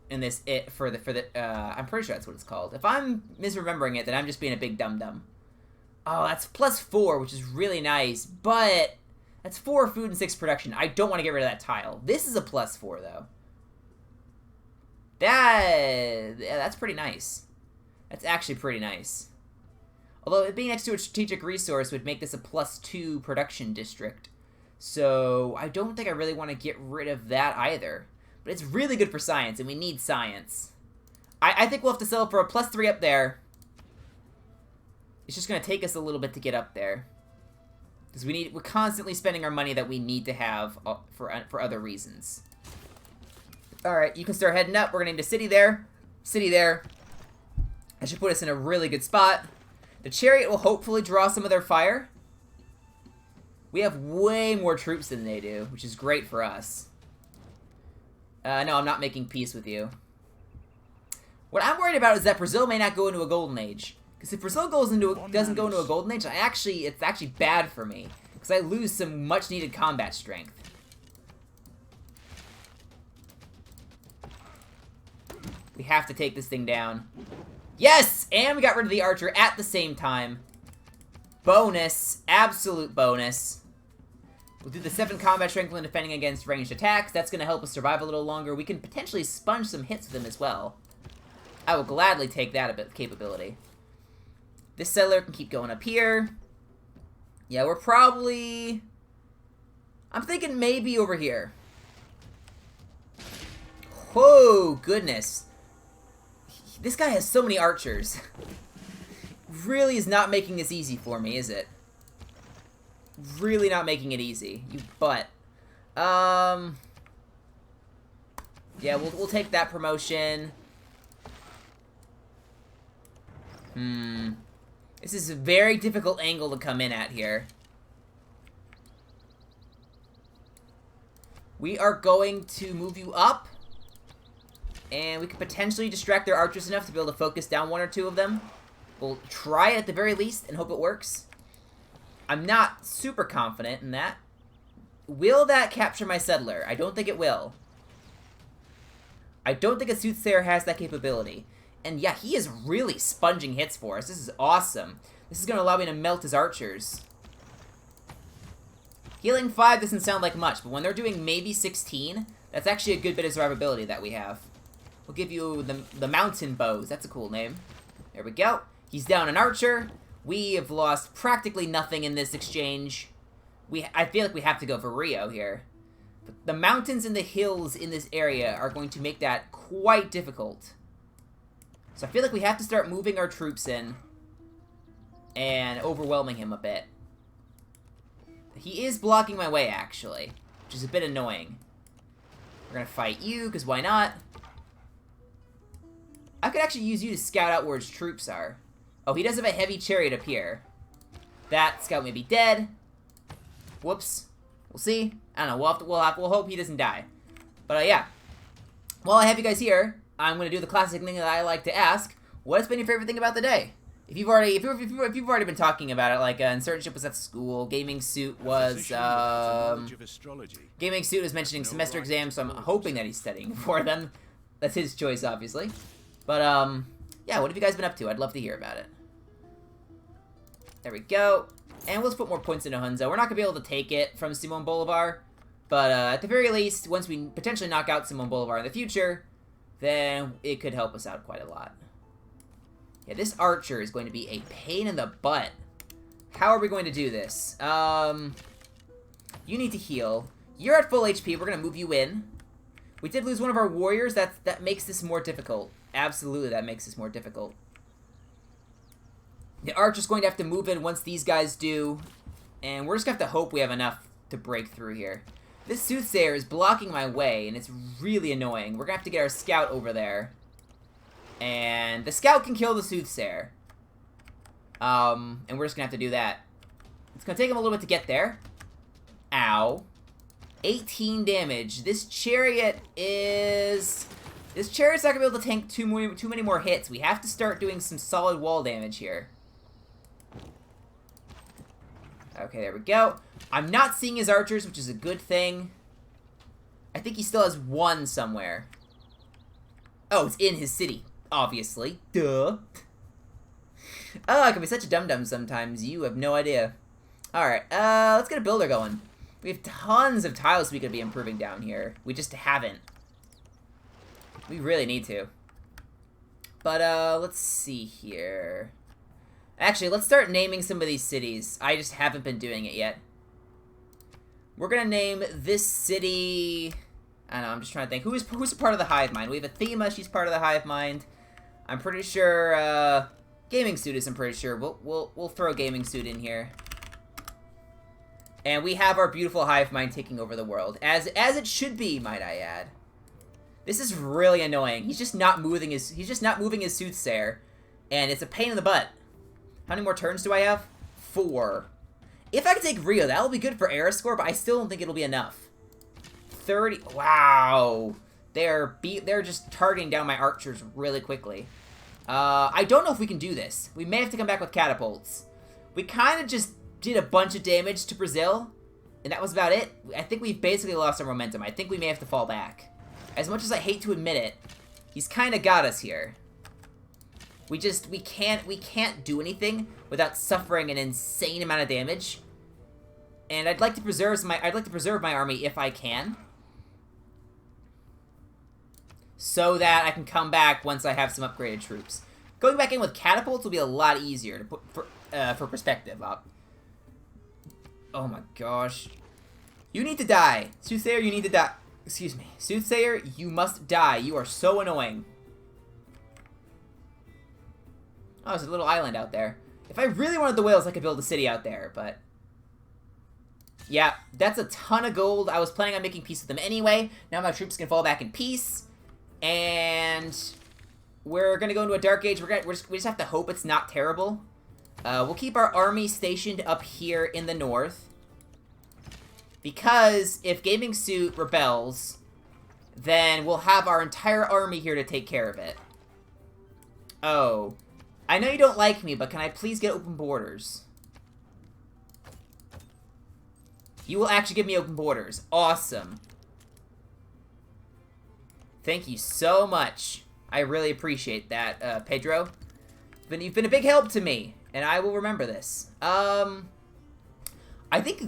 in this. I'm pretty sure that's what it's called. If I'm misremembering it, then I'm just being a big dum-dum. Oh, that's +4, which is really nice, but that's 4 food and 6 production. I don't want to get rid of that tile. This is a +4, though. That's pretty nice. That's actually pretty nice. Although it being next to a strategic resource would make this a +2 production district. So I don't think I really want to get rid of that either. But it's really good for science, and we need science. I think we'll have to settle for a +3 up there. It's just going to take us a little bit to get up there. Because we're constantly spending our money that we need to have for other reasons. Alright, you can start heading up. We're going to need a city there. City there. That should put us in a really good spot. The chariot will hopefully draw some of their fire. We have way more troops than they do, which is great for us. No, I'm not making peace with you. What I'm worried about is that Brazil may not go into a golden age. Because if Brazil doesn't go into a golden age, it's actually bad for me. Because I lose some much-needed combat strength. We have to take this thing down. Yes! And we got rid of the archer at the same time. Bonus. Absolute bonus. We'll do the 7 combat strength when defending against ranged attacks. That's going to help us survive a little longer. We can potentially sponge some hits with them as well. I will gladly take that capability. This settler can keep going up here. Yeah, we're probably... I'm thinking maybe over here. Whoa, goodness. This guy has so many archers. Really is not making this easy for me, is it? Really not making it easy, you butt. Yeah, we'll take that promotion. This is a very difficult angle to come in at here. We are going to move you up. And we could potentially distract their archers enough to be able to focus down 1 or 2 of them. We'll try it at the very least and hope it works. I'm not super confident in that. Will that capture my settler? I don't think it will. I don't think a soothsayer has that capability. And yeah, he is really sponging hits for us. This is awesome. This is going to allow me to melt his archers. Healing 5 doesn't sound like much, but when they're doing maybe 16, that's actually a good bit of survivability that we have. We'll give you the mountain bows. That's a cool name. There we go. He's down an archer. We have lost practically nothing in this exchange. I feel like we have to go for Rio here. But the mountains and the hills in this area are going to make that quite difficult. So I feel like we have to start moving our troops in and overwhelming him a bit. He is blocking my way, actually, which is a bit annoying. We're gonna fight you, because why not? I could actually use you to scout out where his troops are. Oh, he does have a heavy chariot up here. That scout may be dead. Whoops. We'll see. I don't know. We'll hope he doesn't die. But yeah. While I have you guys here, I'm gonna do the classic thing that I like to ask. What's been your favorite thing about the day? If you've already been talking about it, like internship was at school, gaming suit was gaming suit was mentioning semester exams, so I'm hoping that he's studying for them. That's his choice, obviously. But yeah, what have you guys been up to? I'd love to hear about it. There we go. And let's put more points into Hunza. We're not gonna be able to take it from Simon Bolivar, but at the very least, once we potentially knock out Simon Bolivar in the future, then it could help us out quite a lot. Yeah, this archer is going to be a pain in the butt. How are we going to do this? You need to heal. You're at full HP. We're going to move you in. We did lose one of our warriors. That makes this more difficult. Absolutely, that makes this more difficult. The archer's going to have to move in once these guys do. And we're just going to have to hope we have enough to break through here. This soothsayer is blocking my way, and it's really annoying. We're going to have to get our scout over there. And the scout can kill the soothsayer. And we're just gonna have to do that. It's gonna take him a little bit to get there. Ow. 18 damage. This chariot's not gonna be able to tank too many more hits. We have to start doing some solid wall damage here. Okay, there we go. I'm not seeing his archers, which is a good thing. I think he still has one somewhere. Oh, it's in his city. Obviously. Duh. Oh, I can be such a dum-dum sometimes. You have no idea. Alright, let's get a builder going. We have tons of tiles we could be improving down here. We just haven't. We really need to. But, let's see here. Actually, let's start naming some of these cities. I just haven't been doing it yet. We're gonna name this city... I don't know, I'm just trying to think. Who's a part of the hive mind? We have Athema, she's part of the hive mind. I'm pretty sure, Gaming Suit is, I'm pretty sure. We'll throw Gaming Suit in here. And we have our beautiful hive mind taking over the world. As it should be, might I add. This is really annoying. He's just not moving his soothsayer. And it's a pain in the butt. How many more turns do I have? 4. If I could take Rio, that'll be good for era score, but I still don't think it'll be enough. 30. Wow. They're just targeting down my archers really quickly. I don't know if we can do this. We may have to come back with catapults. We kind of just did a bunch of damage to Brazil, and that was about it. I think we've basically lost our momentum. I think we may have to fall back. As much as I hate to admit it, he's kind of got us here. We can't do anything without suffering an insane amount of damage. And I'd like to preserve my army if I can, so that I can come back once I have some upgraded troops. Going back in with catapults will be a lot easier to put for perspective up. Oh my gosh. You need to die. Soothsayer, you need to die. Excuse me. Soothsayer, you must die. You are so annoying. Oh, there's a little island out there. If I really wanted the whales, I could build a city out there, but... yeah, that's a ton of gold. I was planning on making peace with them anyway. Now my troops can fall back in peace. And we're going to go into a dark age. We just have to hope it's not terrible. We'll keep our army stationed up here in the north. Because if Gaming Suit rebels, then we'll have our entire army here to take care of it. Oh. I know you don't like me, but can I please get open borders? You will actually give me open borders. Awesome. Thank you so much. I really appreciate that, Pedro. You've been a big help to me, and I will remember this. I think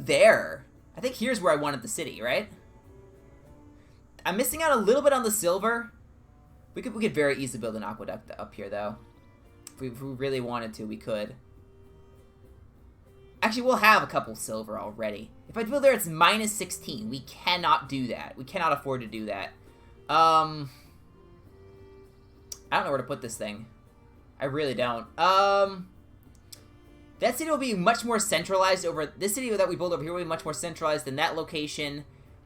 here's where I wanted the city, right? I'm missing out a little bit on the silver. We could very easily build an aqueduct up here, though. If we really wanted to, we could. Actually, we'll have a couple silver already. If I build there, it's minus 16. We cannot do that. We cannot afford to do that. I don't know where to put this thing. I really don't. That city will be much more centralized over... This city that we build over here will be much more centralized than that location.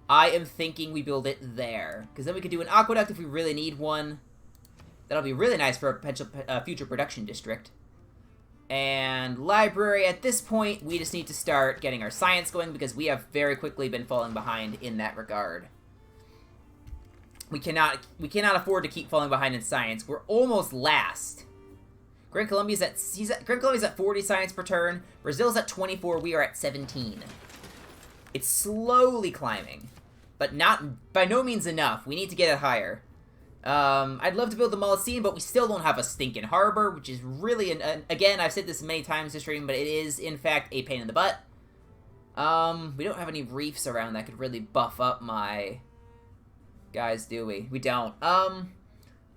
I am thinking we build it there. Because then we could do an aqueduct if we really need one. That'll be really nice for a potential future production district. And library, at this point, we just need to start getting our science going because we have very quickly been falling behind in that regard. We cannot afford to keep falling behind in science. We're almost last. Gran Colombia's at 40 science per turn. Brazil's at 24. We are at 17. It's slowly climbing, but not by no means enough. We need to get it higher. I'd love to build the Molocene, but we still don't have a stinking harbor, which is really again, I've said this many times this stream, but it is in fact a pain in the butt. We don't have any reefs around that could really buff up my guys, do we? We don't. I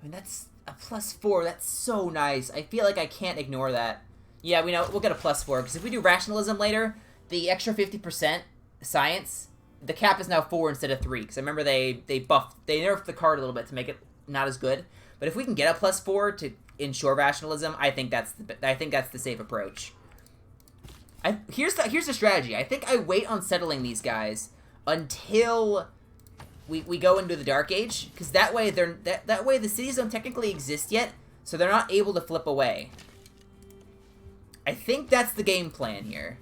mean, that's a +4. That's so nice. I feel like I can't ignore that. Yeah, we know we'll get a +4 because if we do rationalism later, the extra 50% science, the cap is now 4 instead of 3. Because I remember they nerfed the card a little bit to make it not as good. But if we can get a +4 to ensure rationalism, I think that's the safe approach. Here's the strategy. I think I wait on settling these guys until we go into the Dark Age, because that way that way the cities don't technically exist yet, so they're not able to flip away. I think that's the game plan here.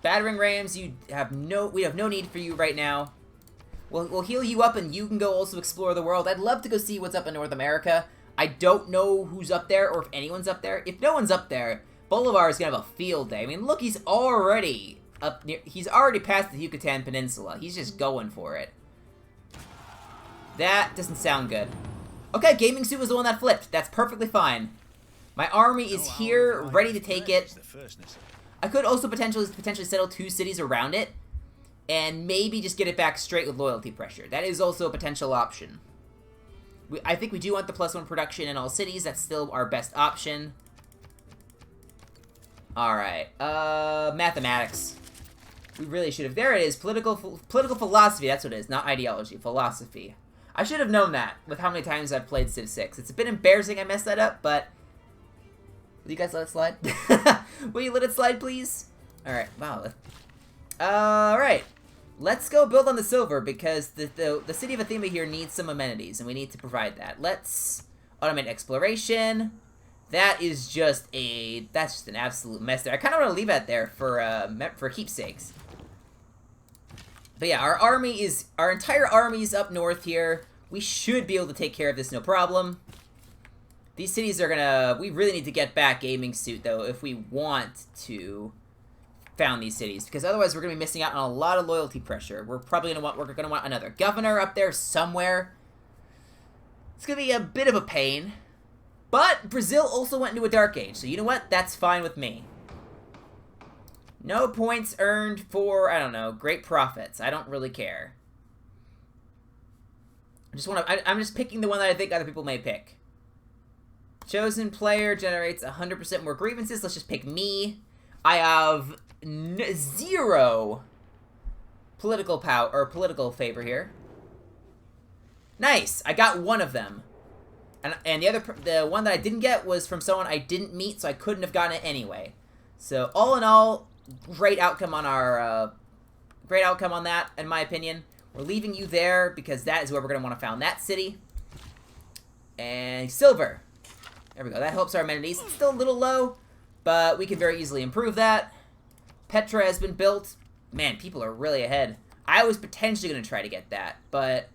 Battering rams, we have no need for you right now. We'll heal you up, and you can go also explore the world. I'd love to go see what's up in North America. I don't know who's up there or if anyone's up there. If no one's up there, Bolivar is gonna have a field day. I mean, look, he's already up near. He's already past the Yucatan Peninsula. He's just going for it. That doesn't sound good. Okay, Gaming Suit was the one that flipped. That's perfectly fine. My army is here, ready to take it. I could also potentially settle 2 cities around it, and maybe just get it back straight with loyalty pressure. That is also a potential option. I think we do want the +1 production in all cities. That's still our best option. Alright, mathematics. We really should have. There it is, political philosophy. That's what it is, not ideology, philosophy. I should have known that with how many times I've played Civ 6. It's a bit embarrassing I messed that up, but... Will you guys let it slide? Will you let it slide, please? Alright, wow. Alright. Let's go build on the silver, because the city of Athema here needs some amenities, and we need to provide that. Let's automate exploration. That's just an absolute mess there. I kind of want to leave that there for keepsakes. But yeah, our entire army is up north here. We should be able to take care of this no problem. These cities are we really need to get back Gaming Suit, though, if we want to found these cities, because otherwise we're gonna be missing out on a lot of loyalty pressure. We're gonna want another governor up there somewhere. It's gonna be a bit of a pain. But Brazil also went into a Dark Age, so you know what? That's fine with me. No points earned for, I don't know, great profits. I don't really care. I'm just picking the one that I think other people may pick. Chosen player generates 100% more grievances. Let's just pick me. I have 0 political power or political favor here. Nice. I got one of them. And the one that I didn't get was from someone I didn't meet, so I couldn't have gotten it anyway. So all in all, great outcome on that, in my opinion. We're leaving you there because that is where we're gonna want to found that city. And silver. There we go. That helps our amenities. It's still a little low, but we can very easily improve that. Petra has been built. Man, people are really ahead. I was potentially gonna try to get that, but.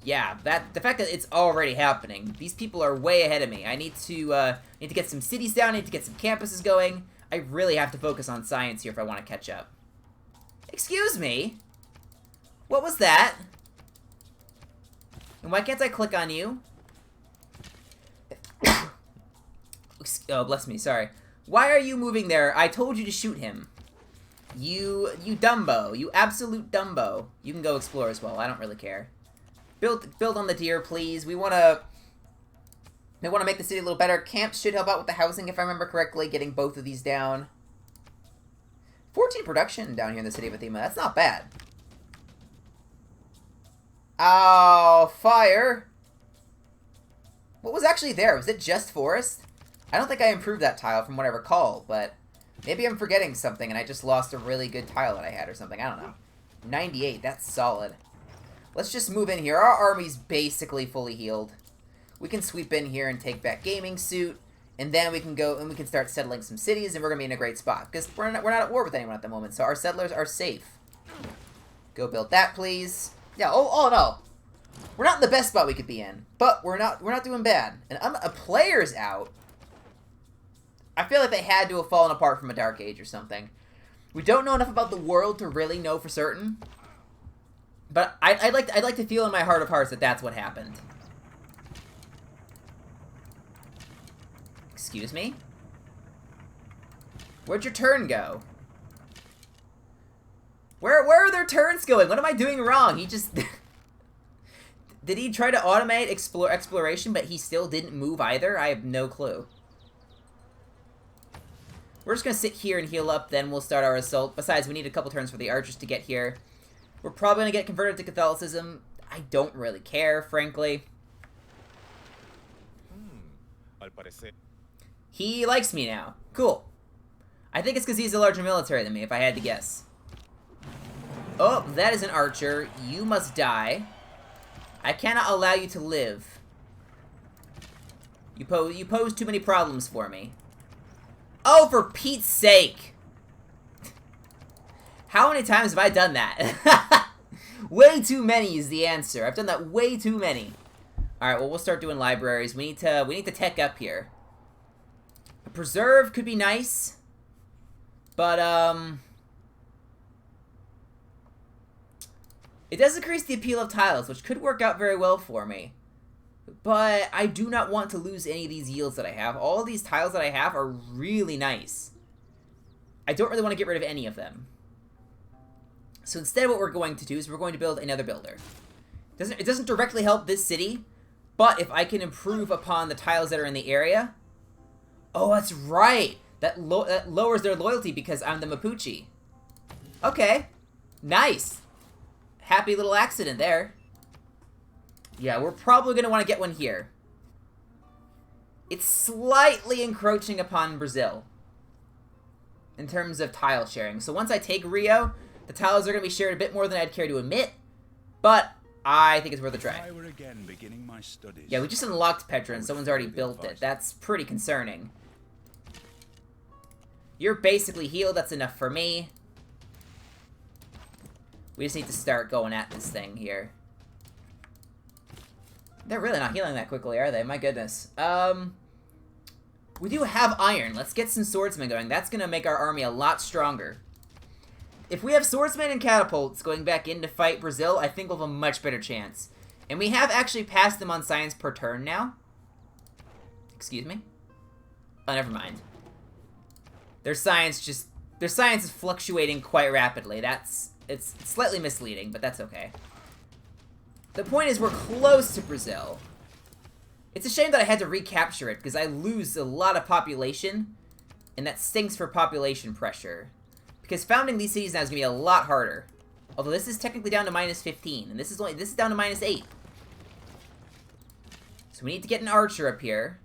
Yeah, the fact that it's already happening. These people are way ahead of me. I need to get some cities down. I need to get some campuses going. I really have to focus on science here if I want to catch up. Excuse me? What was that? And why can't I click on you? Oh, bless me, sorry. Why are you moving there? I told you to shoot him. You Dumbo. You absolute Dumbo. You can go explore as well. I don't really care. Build on the deer, please. We want to make the city a little better. Camps should help out with the housing, if I remember correctly, getting both of these down. 14 production down here in the city of Athema. That's not bad. Oh, fire. What was actually there? Was it just forest? I don't think I improved that tile from what I recall, but maybe I'm forgetting something and I just lost a really good tile that I had or something. I don't know. 98, that's solid. Let's just move in here. Our army's basically fully healed. We can sweep in here and take back Gaming Suit, and then we can go and we can start settling some cities, and we're going to be in a great spot, because we're not at war with anyone at the moment, so our settlers are safe. Go build that, please. Yeah, all in all, we're not in the best spot we could be in, but we're not doing bad. And a player's out. I feel like they had to have fallen apart from a Dark Age or something. We don't know enough about the world to really know for certain, but I'd like to feel in my heart of hearts that that's what happened. Excuse me? Where'd your turn go? Where are their turns going? What am I doing wrong? He just... Did he try to automate exploration, but he still didn't move either? I have no clue. We're just going to sit here and heal up, then we'll start our assault. Besides, we need a couple turns for the archers to get here. We're probably going to get converted to Catholicism. I don't really care, frankly. He likes me now. Cool. I think it's because he's a larger military than me, if I had to guess. Oh, that is an archer. You must die. I cannot allow you to live. You pose too many problems for me. Oh, for Pete's sake! How many times have I done that? Way too many is the answer. I've done that way too many. Alright, well, we'll start doing libraries. We need to tech up here. A preserve could be nice. But, it does increase the appeal of tiles, which could work out very well for me. But I do not want to lose any of these yields that I have. All of these tiles that I have are really nice. I don't really want to get rid of any of them. So instead what we're going to do is we're going to build another builder. It doesn't directly help this city, but if I can improve upon the tiles that are in the area... Oh, that's right! That lowers their loyalty because I'm the Mapuche. Okay. Nice. Happy little accident there. Yeah, we're probably going to want to get one here. It's slightly encroaching upon Brazil in terms of tile sharing. So once I take Rio, the tiles are going to be shared a bit more than I'd care to admit, but I think it's worth a try. Yeah, we just unlocked Petra and someone's already built it. That's pretty concerning. You're basically healed. That's enough for me. We just need to start going at this thing here. They're really not healing that quickly, are they? My goodness. We do have iron. Let's get some swordsmen going. That's going to make our army a lot stronger. If we have swordsmen and catapults going back in to fight Brazil, I think we'll have a much better chance. And we have actually passed them on science per turn now. Excuse me? Oh, never mind. Their science is fluctuating quite rapidly. It's slightly misleading, but that's okay. The point is we're close to Brazil. It's a shame that I had to recapture it, because I lose a lot of population, and that stinks for population pressure. Because founding these cities now is going to be a lot harder. Although this is technically down to -15, and this is down to -8. So we need to get an archer up here.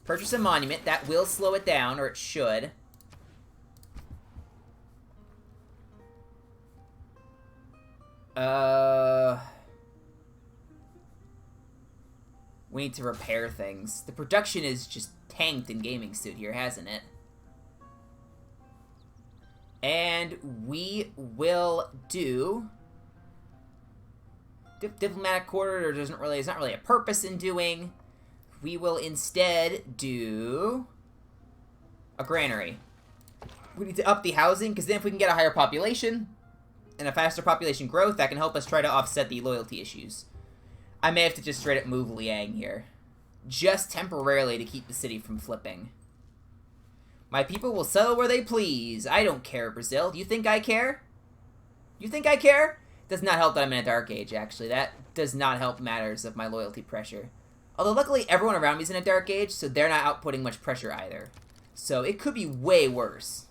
Purchase a monument. That will slow it down, or it should. We need to repair things. The production is just tanked in Gaming Suit here, hasn't it? And we will do... Diplomatic quarter, there's not really a purpose in doing. We will instead do... a granary. We need to up the housing, because then if we can get a higher population... and a faster population growth, that can help us try to offset the loyalty issues. I may have to just straight up move Liang here. Just temporarily to keep the city from flipping. My people will settle where they please. I don't care, Brazil. Do you think I care? You think I care? Does not help that I'm in a Dark Age, actually. That does not help matters of my loyalty pressure. Although luckily everyone around me is in a Dark Age, so they're not outputting much pressure either. So it could be way worse.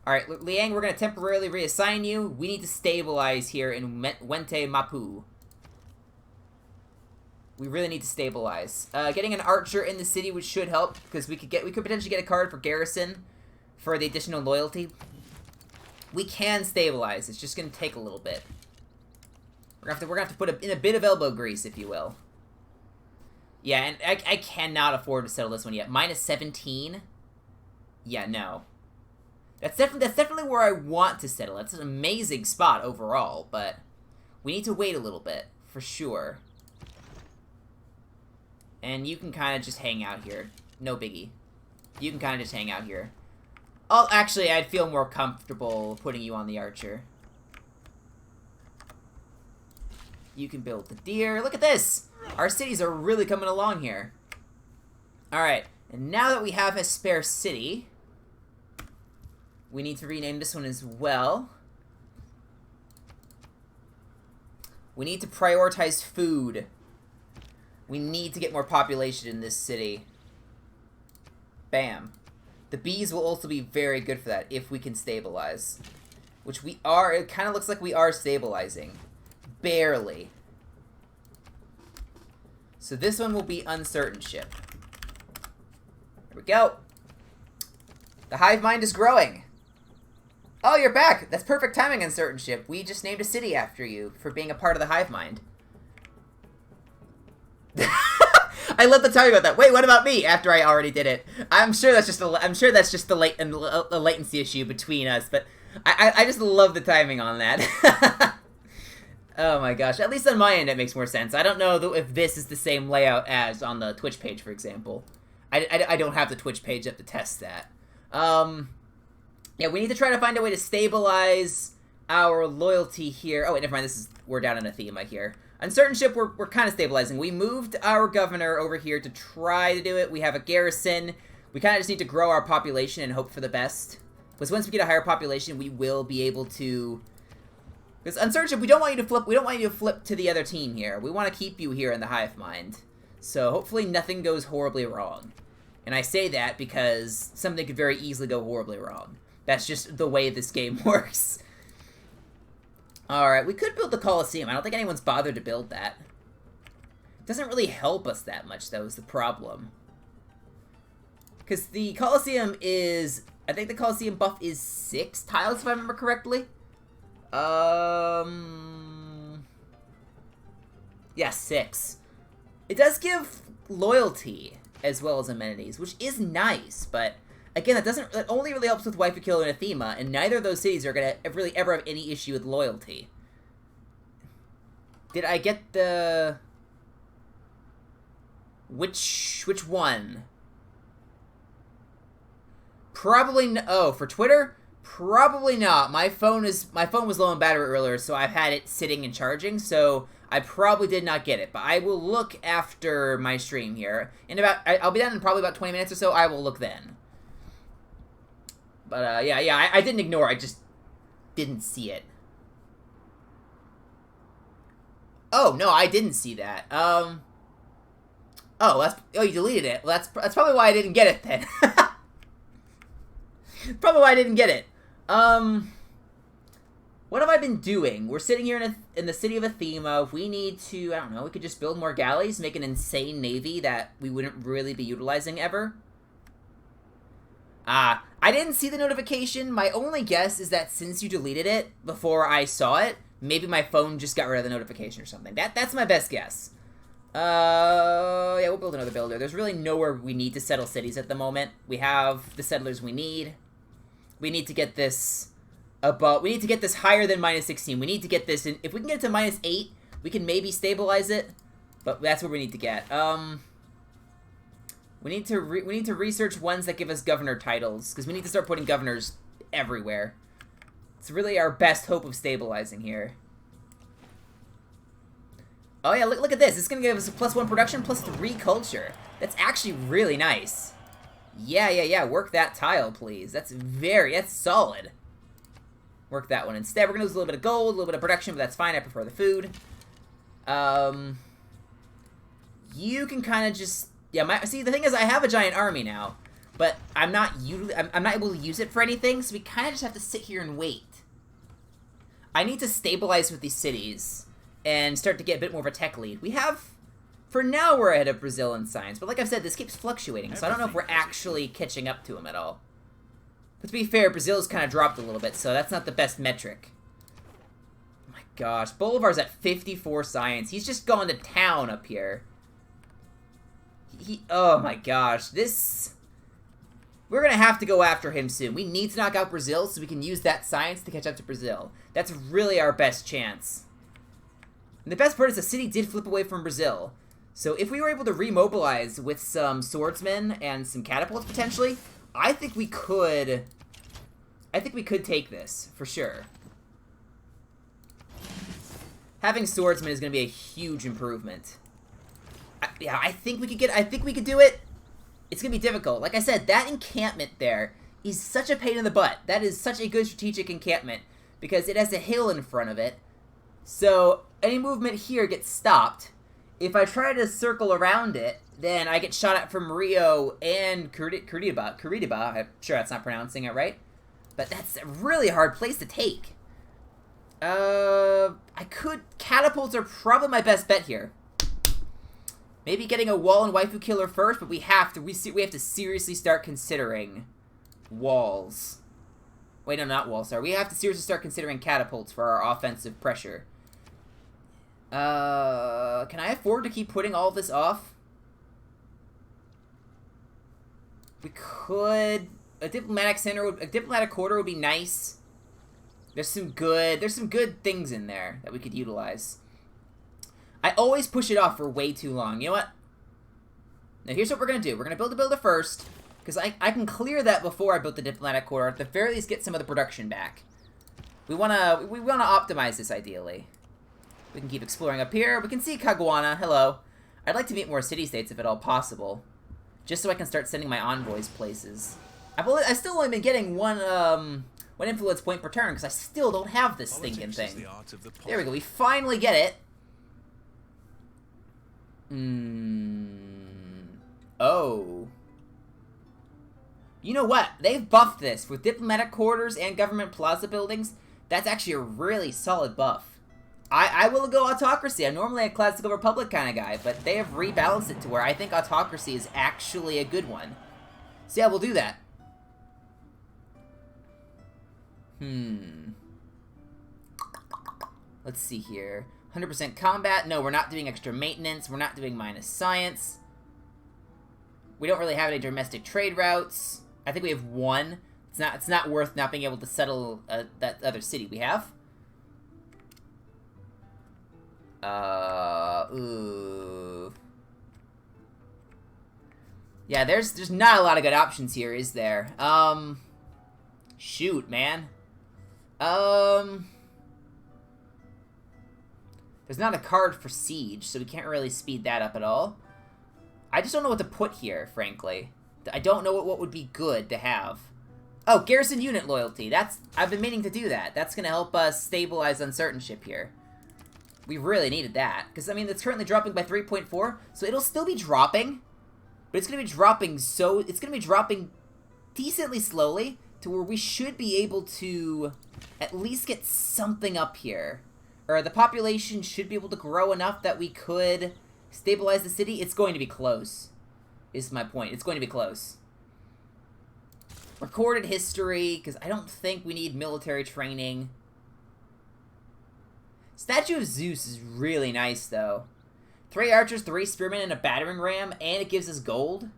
Alright, Liang, we're going to temporarily reassign you. We need to stabilize here in Wente Mapu. We really need to stabilize. Getting an archer in the city which should help, because we could potentially get a card for garrison for the additional loyalty. We can stabilize. It's just gonna take a little bit. We're gonna have to put in a bit of elbow grease, if you will. Yeah, and I cannot afford to settle this one yet. Minus 17. Yeah, no. That's definitely where I want to settle. That's an amazing spot overall, but we need to wait a little bit for sure. And you can kind of just hang out here. No biggie. You can kind of just hang out here. Oh, actually, I'd feel more comfortable putting you on the archer. You can build the deer. Look at this! Our cities are really coming along here. Alright, and now that we have a spare city, we need to rename this one as well. We need to prioritize food. We need to get more population in this city. Bam. The bees will also be very good for that if we can stabilize. Which we are. It kind of looks like we are stabilizing. Barely. So this one will be uncertain ship. There we go. The hive mind is growing. Oh, you're back. That's perfect timing, uncertain ship. We just named a city after you for being a part of the hive mind. I love the timing about that. Wait, what about me? After I already did it, I'm sure that's just a latency issue between us. But I just love the timing on that. Oh my gosh! At least on my end, it makes more sense. I don't know if this is the same layout as on the Twitch page, for example. I don't have the Twitch page up to test that. Yeah, we need to try to find a way to stabilize our loyalty here. Oh wait, never mind. We're down in a theme here. Uncertain ship, we're kind of stabilizing. We moved our governor over here to try to do it. We have a garrison. We kind of just need to grow our population and hope for the best. Because once we get a higher population, we will be able to. Because uncertain ship, we don't want you to flip. We don't want you to flip to the other team here. We want to keep you here in the hive mind. So hopefully nothing goes horribly wrong. And I say that because something could very easily go horribly wrong. That's just the way this game works. Alright, we could build the Colosseum. I don't think anyone's bothered to build that. It doesn't really help us that much, though, is the problem. Because the Colosseum is... I think the Colosseum buff is 6 tiles, if I remember correctly. Yeah, 6. It does give loyalty as well as amenities, which is nice, but... Again, that only really helps with Waifu Killer and Athema, and neither of those cities are gonna really ever have any issue with loyalty. Did I get the... Which one? Probably oh, for Twitter? Probably not. My phone was low on battery earlier, so I've had it sitting and charging, so I probably did not get it. But I will look after my stream here. I'll be done in probably about 20 minutes or so. I will look then. But, yeah, I didn't ignore it. I just didn't see it. Oh, no, I didn't see that. Oh, you deleted it. Well, that's probably why I didn't get it, then. Probably why I didn't get it. What have I been doing? We're sitting here in the city of Athema. If we need to, I don't know, we could just build more galleys, make an insane navy that we wouldn't really be utilizing ever. I didn't see the notification. My only guess is that since you deleted it before I saw it, maybe my phone just got rid of the notification or something. That's my best guess. Yeah, we'll build another builder. There's really nowhere we need to settle cities at the moment. We have the settlers we need. We need to get this above. We need to get this higher than minus 16. We need to get this in. If we can get it to minus 8, we can maybe stabilize it. But that's what we need to get. We need to research ones that give us governor titles, because we need to start putting governors everywhere. It's really our best hope of stabilizing here. Oh yeah, look at this. It's going to give us a +1 production, +3 culture. That's actually really nice. Yeah. Work that tile, please. That's solid. Work that one instead. We're going to lose a little bit of gold, a little bit of production, but that's fine. I prefer the food. You can kind of just... Yeah, see, the thing is, I have a giant army now, but I'm not able to use it for anything, so we kind of just have to sit here and wait. I need to stabilize with these cities and start to get a bit more of a tech lead. We have For now, we're ahead of Brazil in science, but like I've said, this keeps fluctuating, so I don't know if we're actually catching up to them at all. But to be fair, Brazil's kind of dropped a little bit, so that's not the best metric. Oh my gosh, Bolivar's at 54 science. He's just gone to town up here. Oh my gosh, this... We're gonna have to go after him soon. We need to knock out Brazil so we can use that science to catch up to Brazil. That's really our best chance. And the best part is the city did flip away from Brazil. So if we were able to remobilize with some swordsmen and some catapults potentially, I think we could take this, for sure. Having swordsmen is gonna be a huge improvement. I think we could do it. It's going to be difficult. Like I said, that encampment there is such a pain in the butt. That is such a good strategic encampment because it has a hill in front of it. So any movement here gets stopped. If I try to circle around it, then I get shot at from Rio and Curitiba. I'm sure that's not pronouncing it right. But that's a really hard place to take. Catapults are probably my best bet here. Maybe getting a wall and waifu killer first, but we have to seriously start considering walls. Wait, no, not walls, sorry. We have to seriously start considering catapults for our offensive pressure. Can I afford to keep putting all this off? We could. A diplomatic quarter would be nice. There's some good things in there that we could utilize. I always push it off for way too long. You know what? Now here's what we're going to do. We're going to build the builder first, because I can clear that before I build the diplomatic quarter. At the very least, get some of the production back. We want to optimize this, ideally. We can keep exploring up here. We can see Caguana. Hello. I'd like to meet more city-states if at all possible, just so I can start sending my envoys places. I've still only been getting one influence point per turn, because I still don't have this stinking thing. There we go. We finally get it. Oh. You know what? They've buffed this with diplomatic quarters and government plaza buildings. That's actually a really solid buff. I will go autocracy. I'm normally a classical republic kind of guy, but they have rebalanced it to where I think autocracy is actually a good one. So yeah, we'll do that. Let's see here. 100% combat. No, we're not doing extra maintenance. We're not doing minus science. We don't really have any domestic trade routes. I think we have one. It's not worth not being able to settle that other city we have. Ooh. Yeah, there's not a lot of good options here, is there? Shoot, man. There's not a card for Siege, so we can't really speed that up at all. I just don't know what to put here, frankly. I don't know what would be good to have. Oh, Garrison Unit Loyalty. I've been meaning to do that. That's going to help us stabilize uncertainship here. We really needed that. Because, I mean, it's currently dropping by 3.4, so it'll still be dropping. But it's going to be dropping it's going to be dropping decently slowly to where we should be able to at least get something up here. Or the population should be able to grow enough that we could stabilize the city. It's going to be close, is my point. It's going to be close. Recorded history, because I don't think we need military training. Statue of Zeus is really nice, though. 3 archers, 3 spearmen, and a battering ram, and it gives us gold.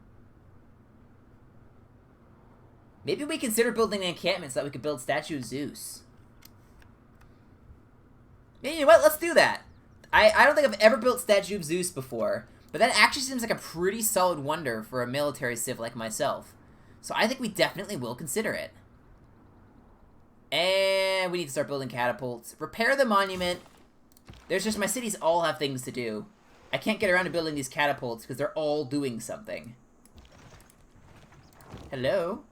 Maybe we consider building an encampment so that we could build Statue of Zeus. Yeah, you know what? Let's do that. I don't think I've ever built Statue of Zeus before, but that actually seems like a pretty solid wonder for a military civ like myself. So I think we definitely will consider it. And we need to start building catapults. Repair the monument. There's just, my cities all have things to do. I can't get around to building these catapults because they're all doing something. Hello?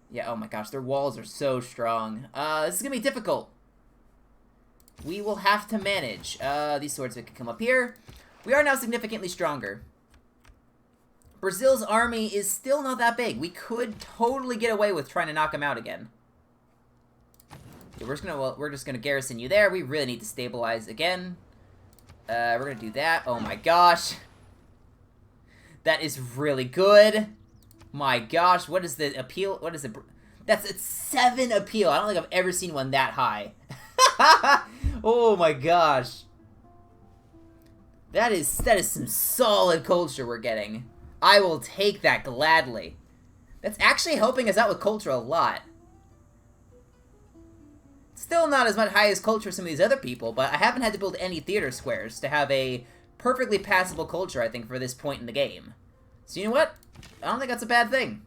Yeah, oh my gosh, their walls are so strong. This is gonna be difficult. We will have to manage. These swords that could come up here. We are now significantly stronger. Brazil's army is still not that big. We could totally get away with trying to knock them out again. Yeah, we're just gonna garrison you there. We really need to stabilize again. We're gonna do that. Oh my gosh. That is really good. My gosh, what is the appeal? What is it? That's a 7 appeal. I don't think I've ever seen one that high. Oh my gosh. That is some solid culture we're getting. I will take that gladly. That's actually helping us out with culture a lot. Still not as much high as culture as some of these other people, but I haven't had to build any theater squares to have a perfectly passable culture, I think, for this point in the game. So you know what? I don't think that's a bad thing.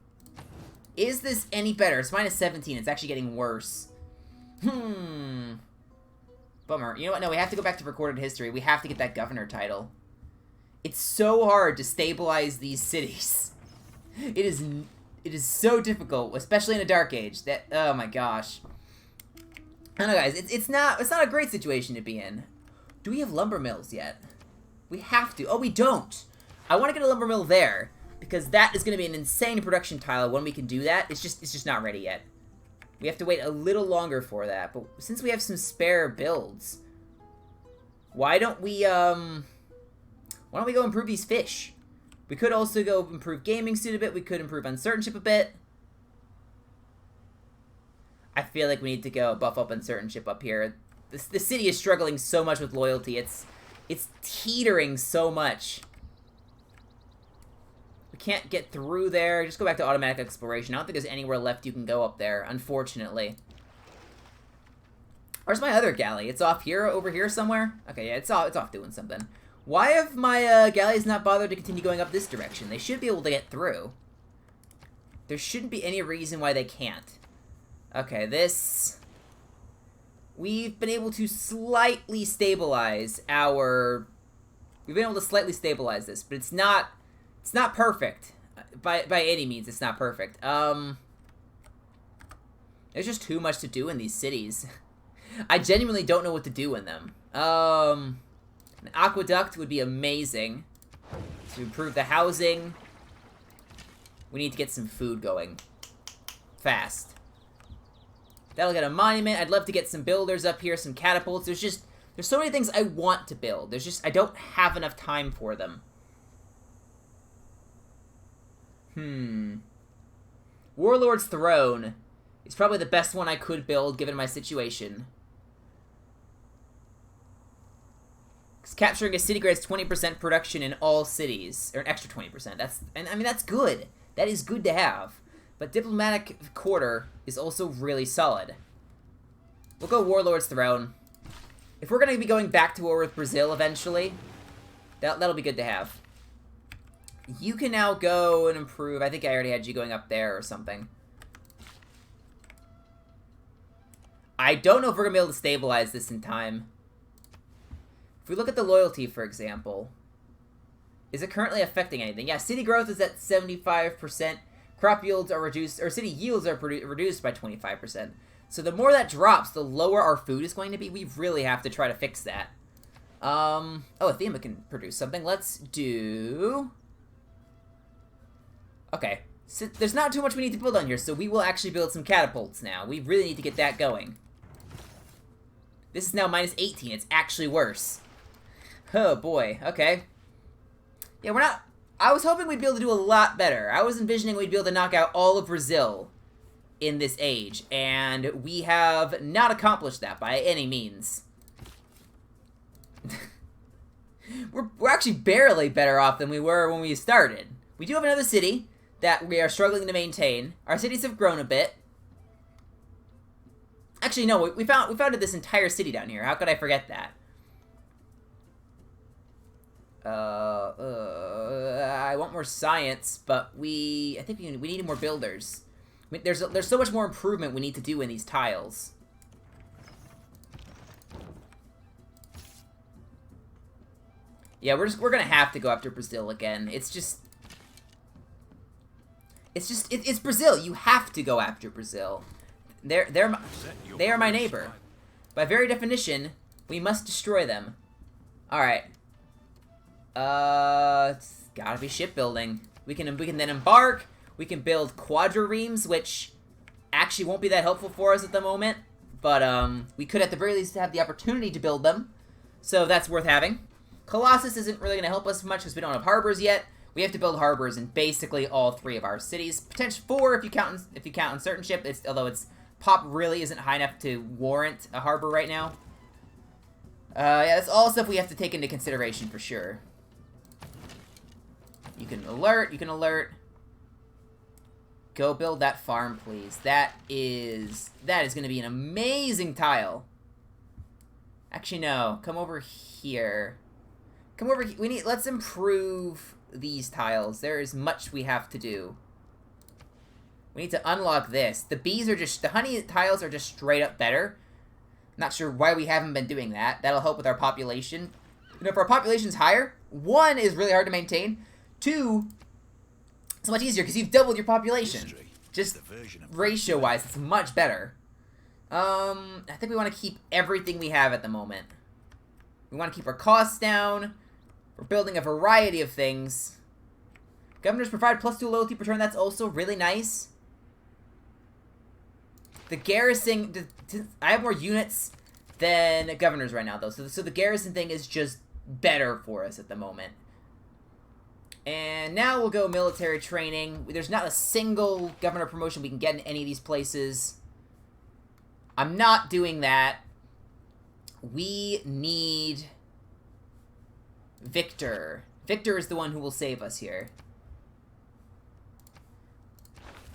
Is this any better? It's minus 17. It's actually getting worse. Bummer. You know what? No, we have to go back to recorded history. We have to get that governor title. It's so hard to stabilize these cities. It is so difficult, especially in a dark age. That, oh my gosh. I don't know, guys. It's not a great situation to be in. Do we have lumber mills yet? We have to. Oh, we don't. I want to get a lumber mill there because that is going to be an insane production tile when we can do that. It's just not ready yet. We have to wait a little longer for that. But since we have some spare builds, why don't we go improve these fish? We could also go improve gaming suit a bit. We could improve uncertainship a bit. I feel like we need to go buff up uncertainship up here. The city is struggling so much with loyalty. It's teetering so much. We can't get through there. Just go back to automatic exploration. I don't think there's anywhere left you can go up there, unfortunately. Where's my other galley? It's off here, over here somewhere? Okay, yeah, it's off doing something. Why have my galleys not bothered to continue going up this direction? They should be able to get through. There shouldn't be any reason why they can't. Okay, this... We've been able to slightly stabilize our... We've been able to slightly stabilize this, but it's not perfect. By any means, it's not perfect. There's just too much to do in these cities. I genuinely don't know what to do in them. An aqueduct would be amazing to improve the housing. We need to get some food going. Fast. That'll get a monument. I'd love to get some builders up here, some catapults. There's so many things I want to build. I don't have enough time for them. Warlord's Throne is probably the best one I could build given my situation. Because capturing a city grants 20% production in all cities, or an extra 20%. I mean that's good. That is good to have. But Diplomatic Quarter is also really solid. We'll go Warlord's Throne. If we're going to be going back to war with Brazil eventually, that'll be good to have. You can now go and improve. I think I already had you going up there or something. I don't know if we're going to be able to stabilize this in time. If we look at the loyalty, for example, is it currently affecting anything? Yeah, city growth is at 75%. Crop yields are reduced, or city yields are reduced by 25%. So the more that drops, the lower our food is going to be. We really have to try to fix that. Oh, Athema can produce something. Let's do... Okay. So there's not too much we need to build on here, so we will actually build some catapults now. We really need to get that going. This is now minus 18. It's actually worse. Oh, boy. Okay. Yeah, we're not... I was hoping we'd be able to do a lot better. I was envisioning we'd be able to knock out all of Brazil in this age, and we have not accomplished that by any means. We're actually barely better off than we were when we started. We do have another city that we are struggling to maintain. Our cities have grown a bit. Actually, no, we founded this entire city down here. How could I forget that? I want more science, but I think we need more builders. I mean, there's so much more improvement we need to do in these tiles. Yeah, we're gonna have to go after Brazil again. It's Brazil. You have to go after Brazil. They are my neighbor. By very definition, we must destroy them. All right. It's gotta be shipbuilding. We can then embark. We can build quadriremes, which actually won't be that helpful for us at the moment, but we could at the very least have the opportunity to build them, so that's worth having. Colossus isn't really going to help us much because we don't have harbors yet. We have to build harbors in basically all 3 of our cities. Potentially 4 if you count in certain ship. Although its pop really isn't high enough to warrant a harbor right now. Yeah, that's all stuff we have to take into consideration for sure. You can alert. You can alert. Go build that farm, please. That is going to be an amazing tile. Actually, no. Come over here. Come over here. Let's improve these tiles. There is much we have to do. We need to unlock this. The honey tiles are just straight up better. Not sure why we haven't been doing that. That'll help with our population. If our population's higher, 1 is really hard to maintain. 2, it's much easier because you've doubled your population. Just ratio-wise, it's much better. I think we want to keep everything we have at the moment. We want to keep our costs down. We're building a variety of things. Governors provide +2 loyalty per turn. That's also really nice. The garrison... I have more units than governors right now, though. So the garrison thing is just better for us at the moment. And now we'll go military training. There's not a single governor promotion we can get in any of these places. I'm not doing that. We need Victor. Victor is the one who will save us here.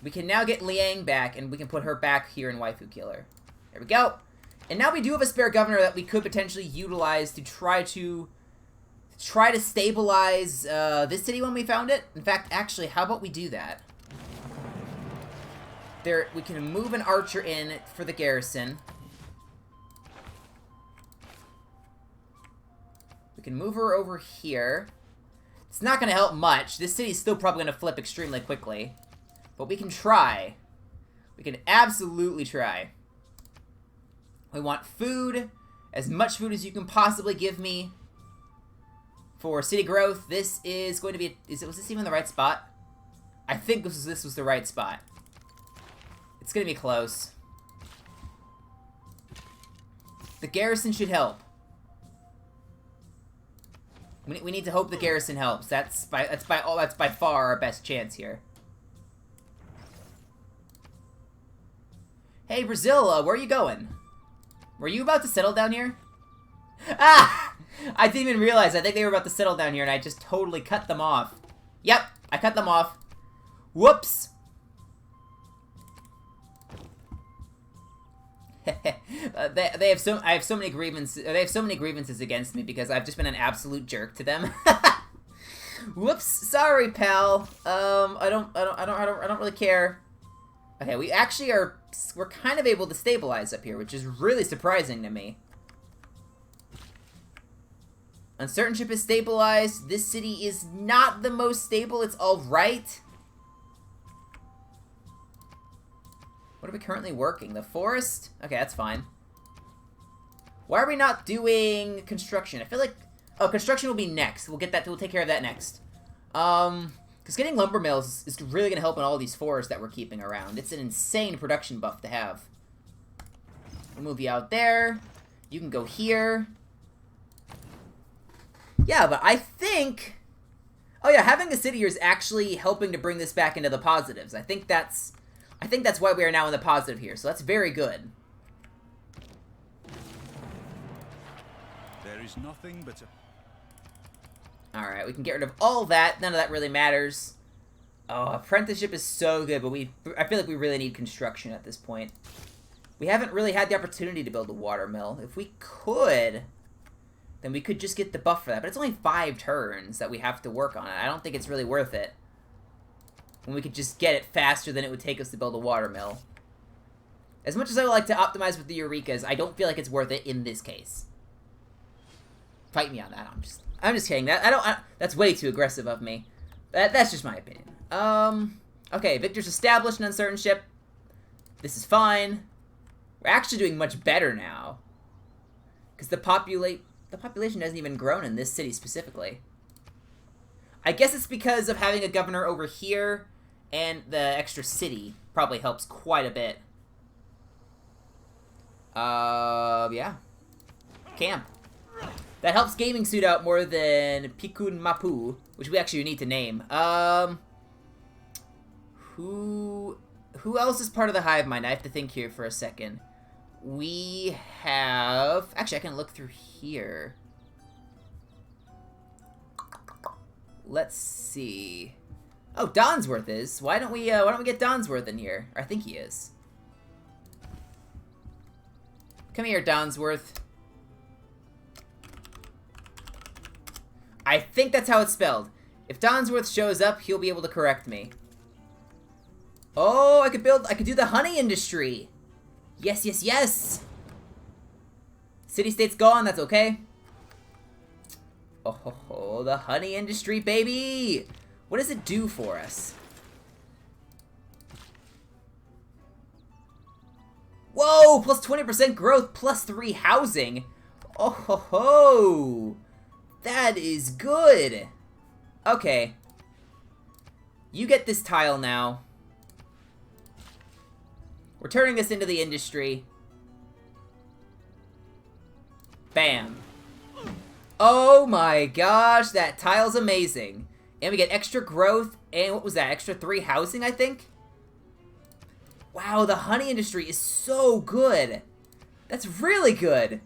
We can now get Liang back, and we can put her back here in Waifu Killer. There we go. And now we do have a spare governor that we could potentially utilize to try to stabilize this city when we found it. In fact, actually, how about we do that? We can move an archer in for the garrison. We can move her over here. It's not going to help much. This city's still probably going to flip extremely quickly. But we can try. We can absolutely try. We want food. As much food as you can possibly give me. For city growth, this is going to be... Was this even the right spot? I think this was the right spot. It's going to be close. The garrison should help. We need to hope the garrison helps. That's by far our best chance here. Hey, Brazil, where are you going? Were you about to settle down here? Ah! I didn't even realize. I think they were about to settle down here, and I just totally cut them off. Yep, I cut them off. Whoops! They have so many grievances. They have so many grievances against me because I've just been an absolute jerk to them. Whoops! Sorry, pal. I don't really care. Okay, we actually are. We're kind of able to stabilize up here, which is really surprising to me. Uncertain ship is stabilized. This city is not the most stable. It's all right. What are we currently working? The forest? Okay, that's fine. Why are we not doing construction? I feel like... Oh, construction will be next. We'll get that. We'll take care of that next. Because getting lumber mills is really going to help in all these forests that we're keeping around. It's an insane production buff to have. We'll move you out there. You can go here. Yeah, but I think... Oh yeah, having a city here is actually helping to bring this back into the positives. I think that's why we are now in the positive here, so that's very good. There is nothing but Alright, we can get rid of all that. None of that really matters. Oh, apprenticeship is so good, but I feel like we really need construction at this point. We haven't really had the opportunity to build a water mill. If we could, then we could just get the buff for that. But it's only 5 turns that we have to work on it. I don't think it's really worth it. When we could just get it faster than it would take us to build a water mill. As much as I would like to optimize with the Eurekas, I don't feel like it's worth it in this case. Fight me on that. I'm just kidding. That's way too aggressive of me. That's just my opinion. Okay, Victor's established an uncertain ship. This is fine. We're actually doing much better now. Because the population hasn't even grown in this city specifically. I guess it's because of having a governor over here, and the extra city probably helps quite a bit. Yeah. Camp. That helps Gaming Suit out more than Pikun Mapu, which we actually need to name. Who else is part of the hive mind? I have to think here for a second. We have... Actually, I can look through here. Let's see. Oh, Donsworth is. Why don't we get Donsworth in here? Or I think he is. Come here, Donsworth. I think that's how it's spelled. If Donsworth shows up, he'll be able to correct me. Oh, I could do the honey industry. Yes, yes, yes. City-state's gone, that's okay. Oh, the honey industry, baby! What does it do for us? Whoa! Plus 20% growth, plus 3 housing. Oh ho ho! That is good! Okay. You get this tile now. We're turning this into the industry. Bam. Oh my gosh, that tile's amazing. And we get extra growth, and what was that? Extra 3 housing, I think? Wow, the honey industry is so good. That's really good.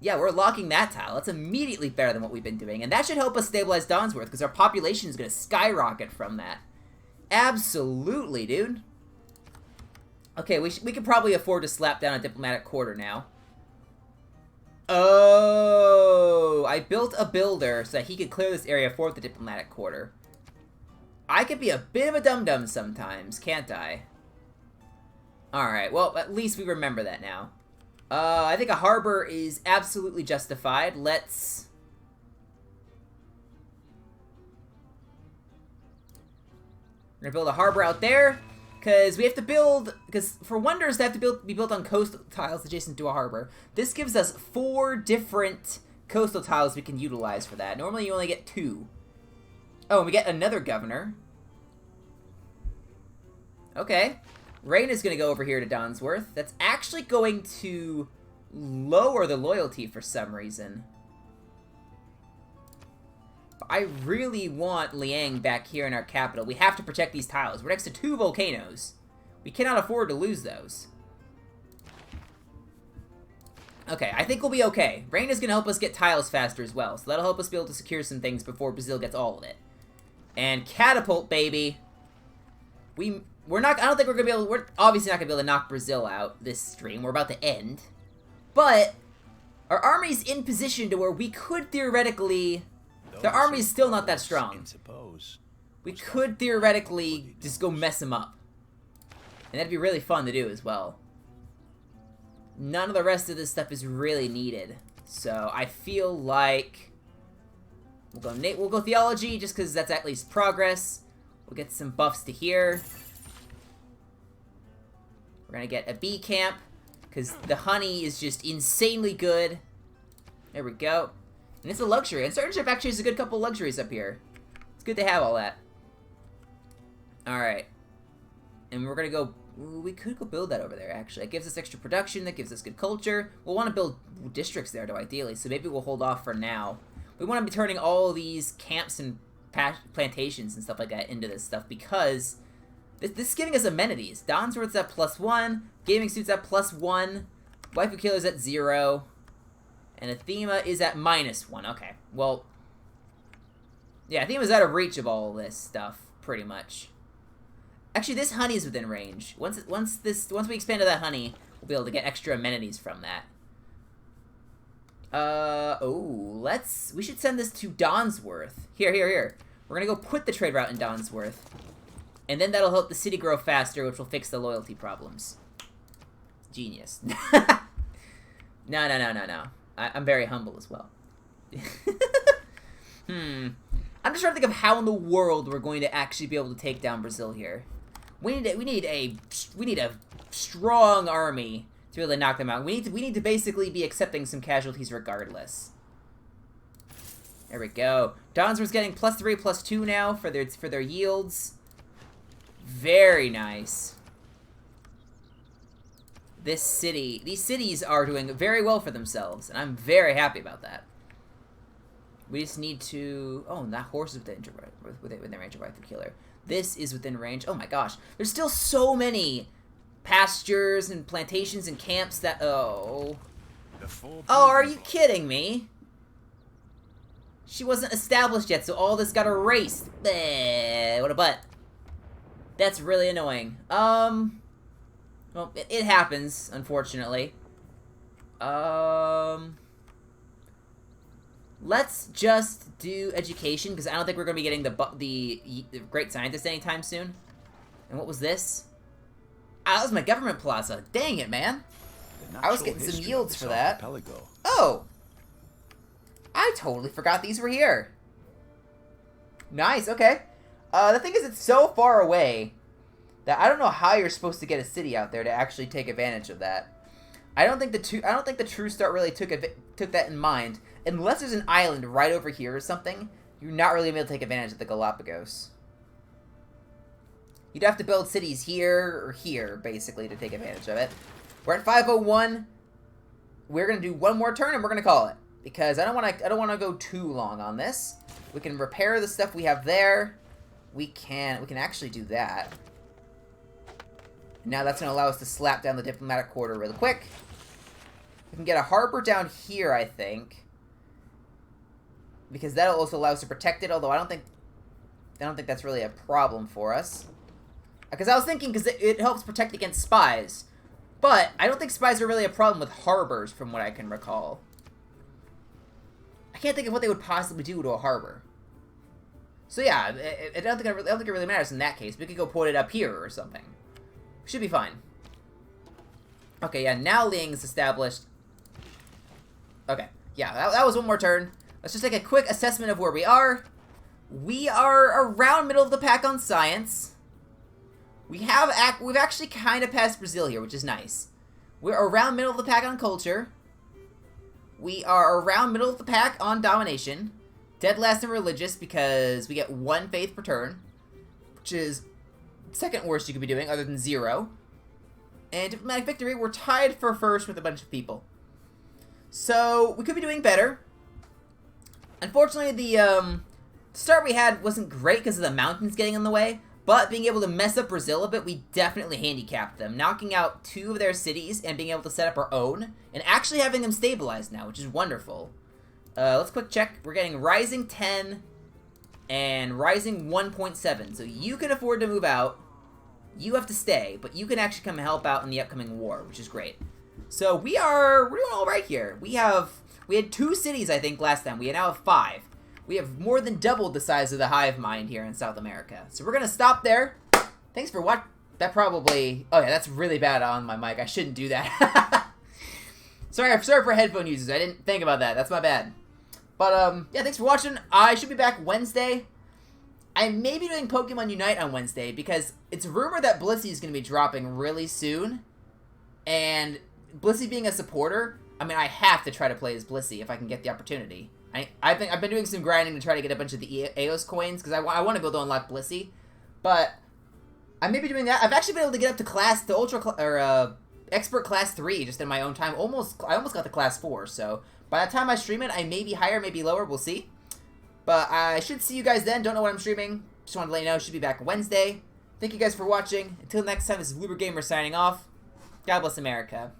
Yeah, we're locking that tile. That's immediately better than what we've been doing. And that should help us stabilize Donsworth, because our population is going to skyrocket from that. Absolutely, dude. Okay, we could probably afford to slap down a diplomatic quarter now. Oh, I built a builder so that he could clear this area for the diplomatic quarter. I could be a bit of a dum-dum sometimes, can't I? Alright, well, at least we remember that now. I think a harbor is absolutely justified. Let's... We're gonna build a harbor out there, because we have to build... Because for wonders, they have to be built on coastal tiles adjacent to a harbor. This gives us 4 different coastal tiles we can utilize for that. Normally you only get 2. Oh, and we get another governor. Okay. Rain is going to go over here to Donsworth. That's actually going to lower the loyalty for some reason. I really want Liang back here in our capital. We have to protect these tiles. We're next to 2 volcanoes. We cannot afford to lose those. Okay, I think we'll be okay. Rain is going to help us get tiles faster as well, so that'll help us be able to secure some things before Brazil gets all of it. And catapult, baby. We're not, I don't think we're we're obviously not gonna be able to knock Brazil out this stream. We're about to end. But our army's in position to where we could theoretically, the army's still not that strong. We could theoretically just go mess them up. And that'd be really fun to do as well. None of the rest of this stuff is really needed. So I feel like we'll go theology just because that's at least progress. We'll get some buffs to here. We're gonna get a bee camp because the honey is just insanely good. There we go. And it's a luxury. And Certain Ship actually has a good couple luxuries up here. It's good to have all that. Alright. And we're gonna go... We could go build that over there, actually. It gives us extra production. That gives us good culture. We'll want to build districts there, though, ideally. So maybe we'll hold off for now. We want to be turning all these camps and plantations and stuff like that into this stuff because this is giving us amenities. Donsworth's at +1. Gaming Suit's at +1. Waifu Killer's at 0. And Athema is at -1. Okay, well... Yeah, Athema's out of reach of all this stuff, pretty much. Actually, this honey is within range. Once we expand to that honey, we'll be able to get extra amenities from that. We should send this to Donsworth. Here. We're gonna go put the trade route in Donsworth. And then that'll help the city grow faster, which will fix the loyalty problems. Genius. No. I'm very humble as well. I'm just trying to think of how in the world we're going to actually be able to take down Brazil here. We need a strong army to really knock them out. We need to basically be accepting some casualties regardless. There we go. Donsworth's getting +3, +2 now for their yields. Very nice. These cities are doing very well for themselves, and I'm very happy about that. We just need to... Oh, that horse is within range of Rifle Killer. This is within range. Oh my gosh. There's still so many pastures and plantations and camps that... Oh. Oh, are you kidding me? She wasn't established yet, so all this got erased. Bleh, what a butt. That's really annoying. Well, it happens, unfortunately. Let's just do education, because I don't think we're going to be getting the Great Scientist anytime soon. And what was this? Ah, that was my government plaza. Dang it, man. I was getting some yields for that. Oh! I totally forgot these were here. Nice, okay. The thing is, it's so far away that I don't know how you're supposed to get a city out there to actually take advantage of that. I don't think the True Start really took that in mind. Unless there's an island right over here or something, you're not really able to take advantage of the Galapagos. You'd have to build cities here or here, basically, to take advantage of it. We're at 501. We're gonna do one more turn and we're gonna call it, because I don't want to go too long on this. We can repair the stuff we have there. We can actually do that. Now that's gonna allow us to slap down the diplomatic quarter really quick. We can get a harbor down here, I think, because that'll also allow us to protect it. Although I don't think that's really a problem for us. Because I was thinking, because it helps protect against spies. But I don't think spies are really a problem with harbors, from what I can recall. I can't think of what they would possibly do to a harbor. So yeah, I don't think it really matters in that case. We could go put it up here or something. Should be fine. Okay, yeah, now Ling is established. Okay, yeah, that was one more turn. Let's just take a quick assessment of where we are. We are around middle of the pack on science. We've actually kind of passed Brazil here, which is nice. We're around middle of the pack on culture. We are around middle of the pack on domination. Dead last in religious, because we get 1 faith per turn, which is second worst you could be doing, other than 0. And diplomatic victory, we're tied for first with a bunch of people. So we could be doing better. Unfortunately, the start we had wasn't great because of the mountains getting in the way. But being able to mess up Brazil a bit, we definitely handicapped them. Knocking out 2 of their cities and being able to set up our own. And actually having them stabilized now, which is wonderful. Let's quick check. We're getting Rising 10 and Rising 1.7. So you can afford to move out. You have to stay, but you can actually come and help out in the upcoming war, which is great. So we're doing all right here. We had 2 cities, I think, last time. We now have 5. We have more than doubled the size of the hive mind here in South America. So we're going to stop there. Thanks for watching. That probably... Oh, yeah, that's really bad on my mic. I shouldn't do that. Sorry for headphone users. I didn't think about that. That's my bad. But, yeah, thanks for watching. I should be back Wednesday. I may be doing Pokemon Unite on Wednesday because it's rumored that Blissey is going to be dropping really soon. And Blissey being a supporter, I mean, I have to try to play as Blissey if I can get the opportunity. I've been doing some grinding to try to get a bunch of the Eos coins, because I want to be able to unlock Blissey. But I may be doing that. I've actually been able to get up to Expert Class 3 just in my own time. I almost got to Class 4, so by the time I stream it, I may be higher, maybe lower, we'll see. But I should see you guys then. Don't know what I'm streaming. Just wanted to let you know, should be back Wednesday. Thank you guys for watching. Until next time, this is Bloober Gamer signing off. God bless America.